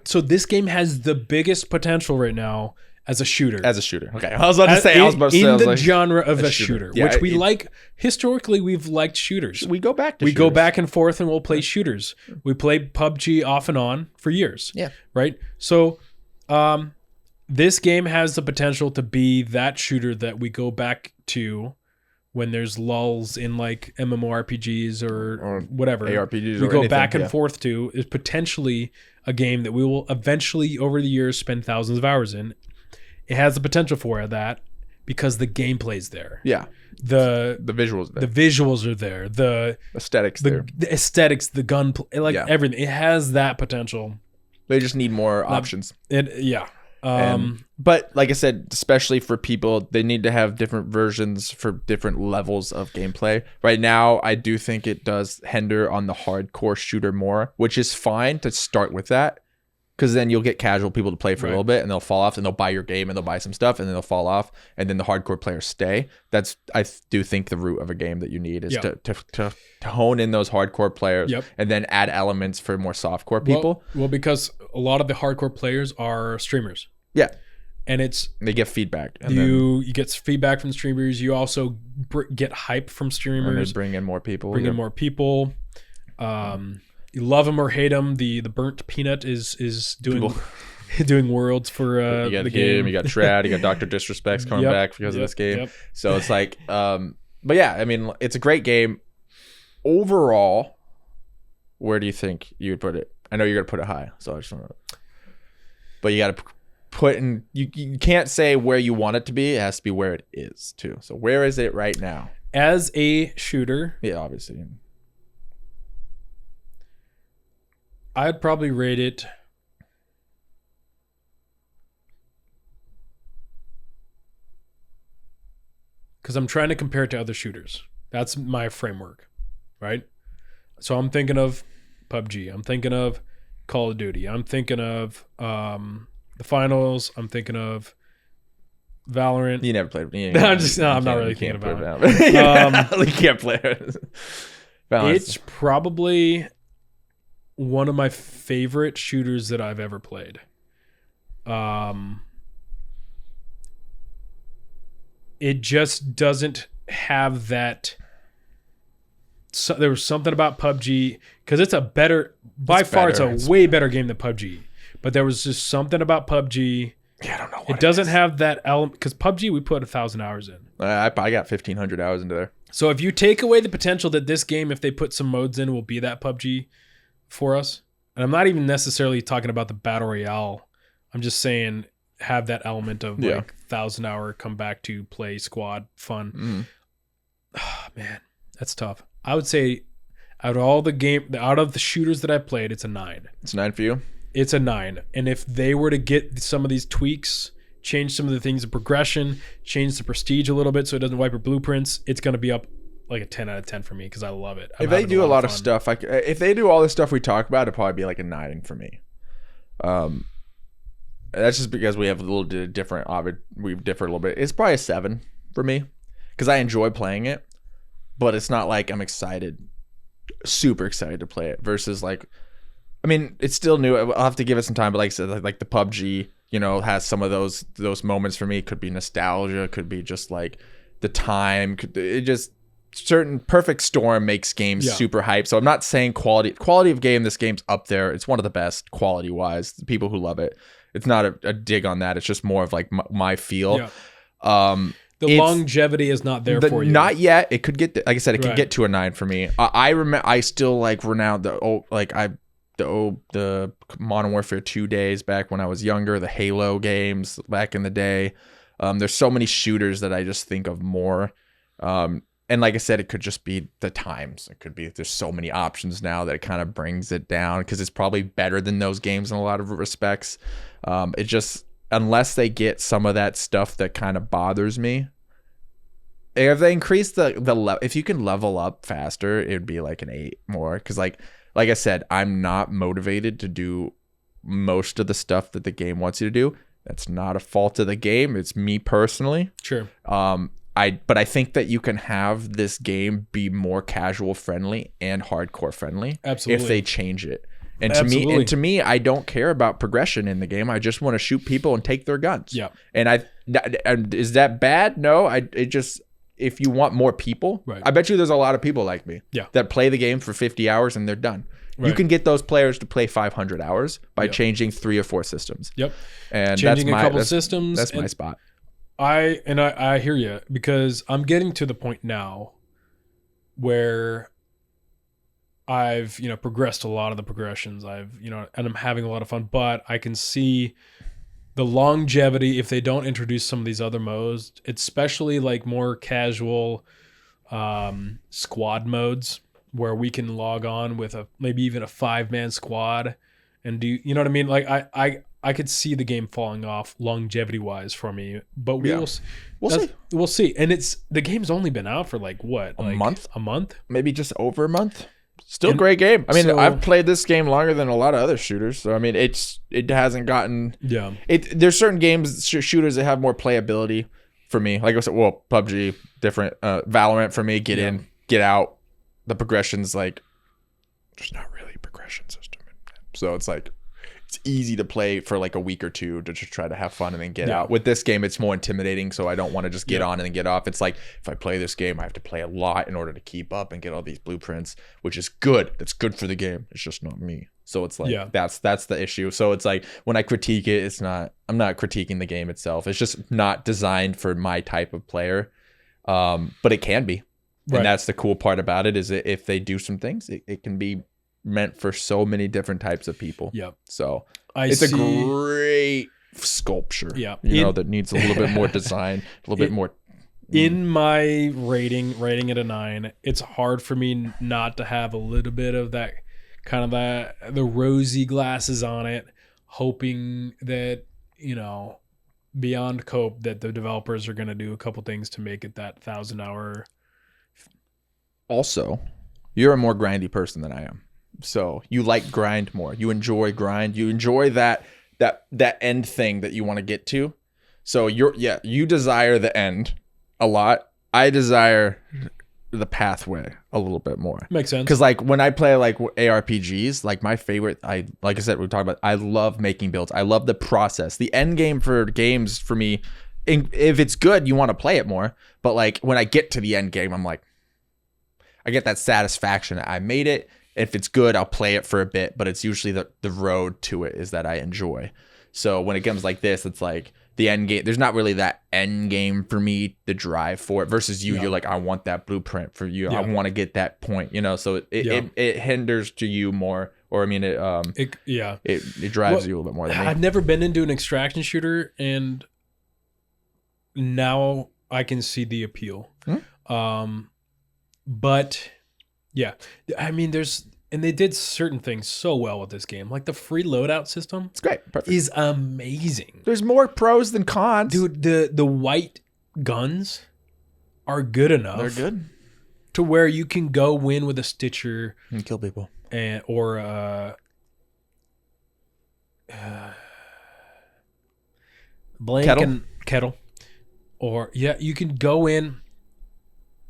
so this game has the biggest potential right now as a shooter. Okay. I was about to say in the genre of a shooter, which we like. Historically, we've liked shooters. We go back to shooters. Go back and forth and we'll play shooters. We played PUBG off and on for years. Yeah. Right? So this game has the potential to be that shooter that we go back to when there's lulls in like MMORPGs or whatever. ARPGs we go back and forth to is potentially a game that we will eventually over the years spend thousands of hours in. It has the potential for that because the gameplay's there. Yeah. The visuals there. The visuals are there. The aesthetics there. The aesthetics, the gunplay, everything. It has that potential. They just need more options. But like I said, especially for people, they need to have different versions for different levels of gameplay. Right now, I do think it does hinder on the hardcore shooter more, which is fine to start with that. Because then you'll get casual people to play for a little bit and they'll fall off and they'll buy your game and they'll buy some stuff and then they'll fall off and then the hardcore players stay. I do think the root of a game that you need is to hone in those hardcore players and then add elements for more softcore people. Well, because a lot of the hardcore players are streamers. Yeah. And they get feedback. And you get feedback from streamers. You also get hype from streamers. And they bring in more people. You love him or hate him. The burnt peanut is doing doing worlds for you got the him, game. You got Trad, you got Dr. Disrespect's coming back because of this game. So it's like, but yeah, I mean, it's a great game. Overall, where do you think you would put it? I know you're gonna put it high, so I just want to. But you got to put in. You can't say where you want it to be. It has to be where it is too. So where is it right now? As a shooter, yeah, obviously. I'd probably rate it because I'm trying to compare it to other shooters. That's my framework, right? So I'm thinking of PUBG. I'm thinking of Call of Duty. I'm thinking of the finals. I'm thinking of Valorant. You never played. I'm not really thinking about Valorant. You can't play it. It's probably one of my favorite shooters that I've ever played. It just doesn't have that. So there was something about PUBG because it's a way better game than PUBG. But there was just something about PUBG. Yeah, I don't know. It doesn't have that element because PUBG we put 1,000 hours in. I got 1,500 hours into there. So if you take away the potential that this game, if they put some modes in, will be that PUBG for us. And I'm not even necessarily talking about the battle royale. I'm just saying have that element of like 1,000-hour come back to play squad fun. Oh, man, that's tough. I would say out of the shooters that I played, it's a 9. It's a 9 for you? It's a 9. And if they were to get some of these tweaks, change some of the things of progression, change the prestige a little bit so it doesn't wipe your blueprints, it's going to be up like a 10 out of 10 for me because I love it. If they do a lot of stuff, if they do all the stuff we talk about, it'd probably be like a 9 for me. That's just because we have a little different. We differ a little bit. It's probably a 7 for me because I enjoy playing it, but it's not like I'm excited super excited to play it versus like, I mean, it's still new. I'll have to give it some time, but like I said, like the PUBG, has some of those moments for me. It could be nostalgia, could be just like the time. It just certain perfect storm makes games super hype. So I'm not saying quality of game. This game's up there. It's one of the best quality wise. The people who love it. It's not a dig on that. It's just more of like my feel. Yeah. The longevity is not there for you. Not yet. It could get, like I said, it could get to a 9 for me. I remember. I still like renowned the Modern Warfare 2 days back when I was younger. The Halo games back in the day. There's so many shooters that I just think of more. And like I said, it could just be the times. It could be there's so many options now that it kind of brings it down because it's probably better than those games in a lot of respects. It just, unless they get some of that stuff that kind of bothers me. If they increase the if you can level up faster, it would be like an 8 more. Because like I said, I'm not motivated to do most of the stuff that the game wants you to do. That's not a fault of the game. It's me personally. Sure. But I think that you can have this game be more casual friendly and hardcore friendly. Absolutely. If they change it. And to me, I don't care about progression in the game. I just want to shoot people and take their guns. Yeah. And is that bad? No. If you want more people, right. I bet you there's a lot of people like me that play the game for 50 hours and they're done. Right. You can get those players to play 500 hours by changing 3 or 4 systems. Yep. And changing a couple systems. That's my spot. I hear you because I'm getting to the point now where I've, progressed a lot of the progressions. And I'm having a lot of fun, but I can see the longevity if they don't introduce some of these other modes, especially like more casual squad modes where we can log on with maybe even a 5-man squad and do, you know what I mean? Like I could see the game falling off longevity wise for me, but we'll see. We'll see. And the game's only been out for like what? A month? A month? Maybe just over a month. Still a great game. I mean, I've played this game longer than a lot of other shooters. So I mean, it hasn't gotten. Yeah. There's certain games shooters that have more playability for me. Like I said, well, PUBG different. Valorant for me, get in, get out. The progression's like there's not really a progression system in it. So it's like it's easy to play for like a week or two to just try to have fun and then get out. With this game, it's more intimidating, so I don't want to just get on and then get off. It's like if I play this game, I have to play a lot in order to keep up and get all these blueprints, which is good. That's good for the game. It's just not me. So it's like that's the issue. So it's like when I critique it, I'm not critiquing the game itself. It's just not designed for my type of player. But it can be. Right. And that's the cool part about it is that if they do some things, it can be meant for so many different types of people. Yep. So it's a great sculpture. Yeah. That needs a little bit more design, a little bit more. In my rating it a 9, it's hard for me not to have a little bit of that kind of the rosy glasses on it, hoping that, beyond cope that the developers are going to do a couple things to make it that 1,000-hour. Also, you're a more grindy person than I am. So you like grind more. You enjoy grind. You enjoy that end thing that you want to get to. So you desire the end a lot. I desire the pathway a little bit more. Makes sense. Because like when I play like ARPGs, like my favorite, like I said, we talked about, I love making builds. I love the process. The end game for games for me, if it's good, you want to play it more. But like when I get to the end game, I'm like, I get that satisfaction. I made it. If it's good, I'll play it for a bit, but it's usually the road to it is that I enjoy. So when it comes like this, it's like the end game. There's not really that end game for me, the drive for it versus you. You're like, I want that blueprint for you. I want to get that point, so it hinders to you more, or I mean, it drives you a little bit more than me. I've never been into an extraction shooter, and now I can see the appeal. But yeah, I mean, they did certain things so well with this game. Like the free loadout system. It's great. Perfect. Is amazing. There's more pros than cons. Dude, the white guns are good enough. They're good. To where you can go win with a Stitcher. And kill people. Or blank Kettle. and kettle. Or, you can go in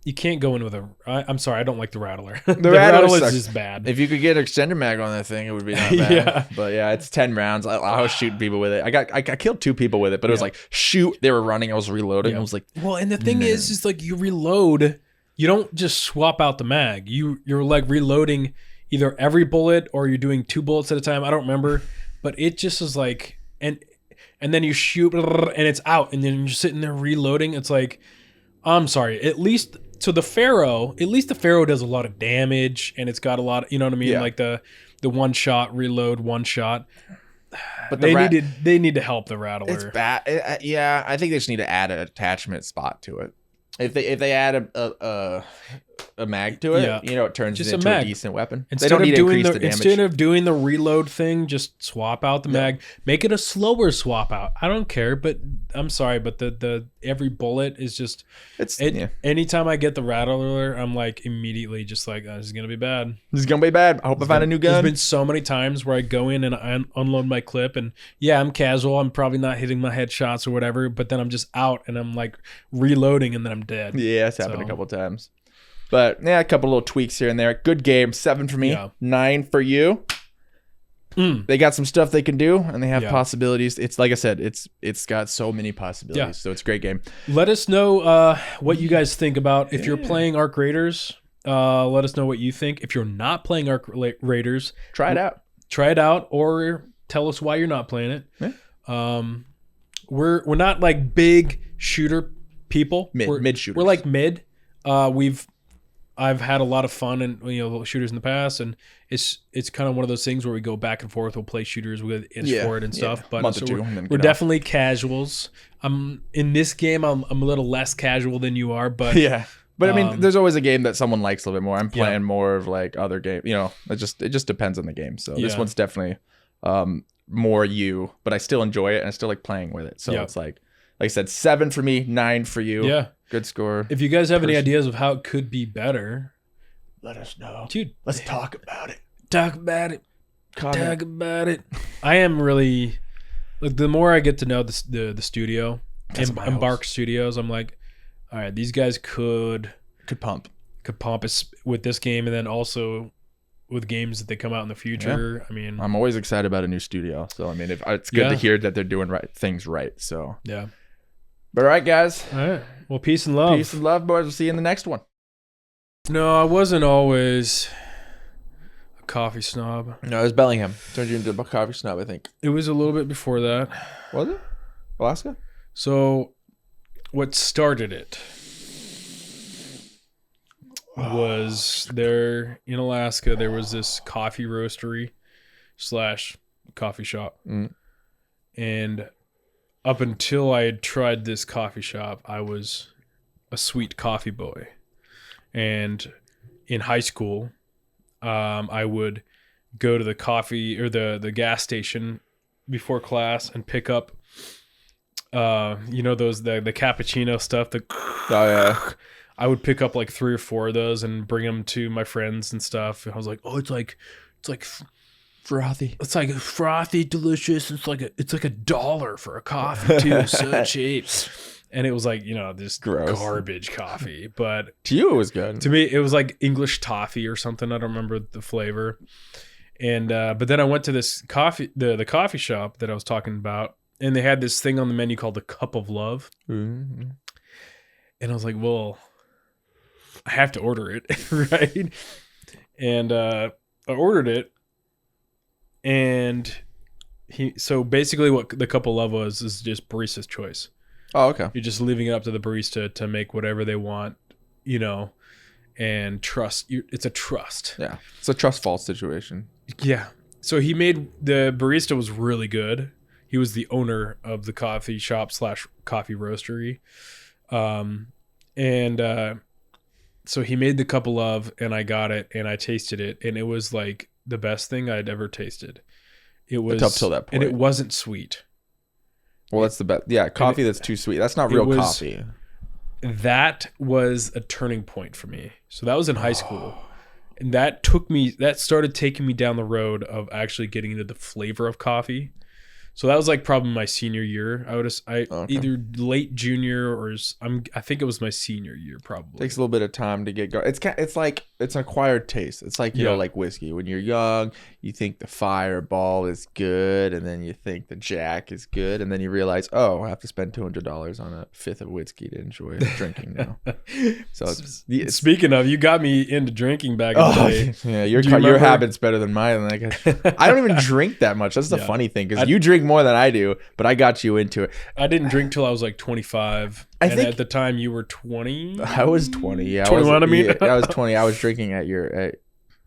You can't go in with a. I'm sorry, I don't like the rattler. The rattler is just bad. If you could get an extender mag on that thing, it would be not bad. Yeah. But yeah, it's 10 rounds. I was shooting people with it. I killed 2 people with it, but it was like shoot. They were running. I was reloading. Yeah. I was like, well, and the thing is like you reload. You don't just swap out the mag. You're like reloading either every bullet or you're doing 2 bullets at a time. I don't remember, but it just is like and then you shoot and it's out, and then you're sitting there reloading. It's like, I'm sorry. At least the Pharaoh does a lot of damage, and it's got a lot of, you know what I mean? Yeah. Like the one shot reload, one shot. But they need to help the Rattler. It's bad. Yeah, I think they just need to add an attachment spot to it. If they add a mag to it, it turns it into a decent weapon. Instead they don't need to increase the damage. Instead of doing the reload thing, just swap out the mag. Make it a slower swap out. I don't care, but I'm sorry, but the every bullet is just anytime I get the Rattler, I'm like immediately just like, oh, this is gonna be bad. This is gonna be bad. I hope I find a new gun. There's been so many times where I go in and I unload my clip, and yeah, I'm casual. I'm probably not hitting my headshots or whatever, but then I'm just out and I'm like reloading, and then I'm dead. Yeah, it's happened a couple times. But yeah, a couple little tweaks here and there. Good game. 7 for me, 9 for you. They got some stuff they can do, and they have possibilities. It's like I said, it's got so many possibilities. So it's a great game. Let us know what you guys think about if you're playing Arc Raiders. Let us know what you think. If you're not playing Arc Raiders, try it out. Try it out, or tell us why you're not playing it. Yeah. We're not like big shooter people. Mid shooters. We're like mid. I've had a lot of fun and shooters in the past, and it's kind of one of those things where we go back and forth. We'll play shooters with itch for it and stuff. But we're definitely casuals. In this game, I'm a little less casual than you are, but yeah. But I mean, there's always a game that someone likes a little bit more. I'm playing more of like other games. It just depends on the game. So this one's definitely more you, but I still enjoy it and I still like playing with it. So it's like I said, 7 for me, 9 for you. Yeah. Good score. If you guys have any ideas of how it could be better, let us know. Dude, let's talk about it. Talk about it. Talk about it. I am really like, the more I get to know the studio, Embark Studios, I'm like, all right, these guys could pump with this game, and then also with games that they come out in the future. Yeah. I mean, I'm always excited about a new studio. So I mean, it's good to hear that they're doing things right. So yeah. But all right, guys. All right. Well, peace and love. Peace and love, boys. We'll see you in the next one. No, I wasn't always a coffee snob. No, it was Bellingham. Turned you into a coffee snob, I think. It was a little bit before that. Was it? Alaska? So what started it was there in Alaska, there was this coffee roastery / coffee shop. And up until I had tried this coffee shop, I was a sweet coffee boy. And in high school, I would go to the coffee or the gas station before class and pick up, those the cappuccino stuff. I would pick up like 3 or 4 of those and bring them to my friends and stuff. And I was like, oh, it's like frothy. It's like frothy, delicious. It's like $1 for a coffee too. So cheap. And it was like, this gross garbage coffee. But to you, it was good. To me, it was like English toffee or something. I don't remember the flavor. And but then I went to this the coffee shop that I was talking about, and they had this thing on the menu called the Cup of Love. Mm-hmm. And I was like, well, I have to order it, right? And I ordered it. And so basically what the Cup of Love was is just barista's choice. Oh, okay. You're just leaving it up to the barista to make whatever they want, and trust. It's a trust. Yeah. It's a trust fall situation. Yeah. So the barista was really good. He was the owner of the coffee shop / coffee roastery. So he made the Cup of Love, and I got it and I tasted it, and it was like the best thing I'd ever tasted. It was up till that point. And it wasn't sweet. Well, that's the best. Yeah, coffee that's too sweet. That's not real coffee. That was a turning point for me. So that was in high school. And that started taking me down the road of actually getting into the flavor of coffee. So that was like probably my senior year. Either late junior or I think it was my senior year probably. Takes a little bit of time to get going. It's like it's an acquired taste. It's like you know, like whiskey. When you're young, you think the Fireball is good, and then you think the Jack is good, and then you realize, oh, I have to spend $200 on a fifth of whiskey to enjoy drinking now. So speaking of, you got me into drinking back in the day. Yeah, your habit's better than mine. Like I don't even drink that much. That's the funny thing, because you drink more than I do, but I got you into it. I didn't drink till I was like 25. I think at the time you were 20. I was 20. Yeah, 21. I was 20. I was drinking at your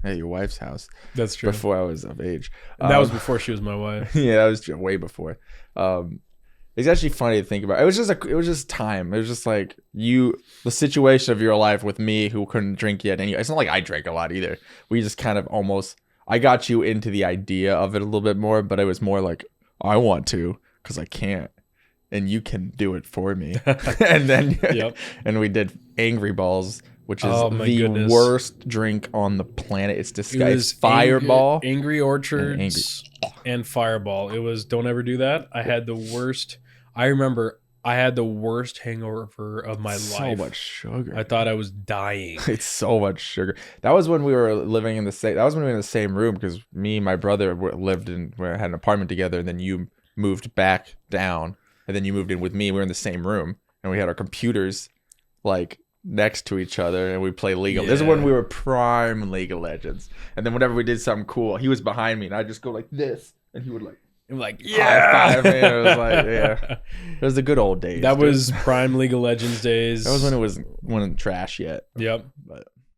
wife's house. That's true. Before I was of age. That was before she was my wife. Yeah, that was way before. It's actually funny to think about. It was just time. It was just like the situation of your life with me, who couldn't drink yet. Anyway, it's not like I drank a lot either. We just kind of I got you into the idea of it a little bit more, but it was more like, I want to because I can't, and you can do it for me. And then and we did Angry Balls, which is the worst drink on the planet. It's disgusting. It's Fireball, Angry Orchards, and Fireball. It was, don't ever do that. I had the worst. I remember I had the worst hangover of my life. So much sugar. I thought I was dying. It's so much sugar. That was when we were living in the same. That was when we were in the same room, because me and my brother had an apartment together, and then you moved back down, and then you moved in with me. We were in the same room, and we had our computers like next to each other, and we play League. This is when we were prime League of Legends. And then whenever we did something cool, he was behind me, and I'd just go like this, and he would like. High five, man. It was like, it was the good old days. That was prime League of Legends days. That was when it wasn't trash yet. Yep. But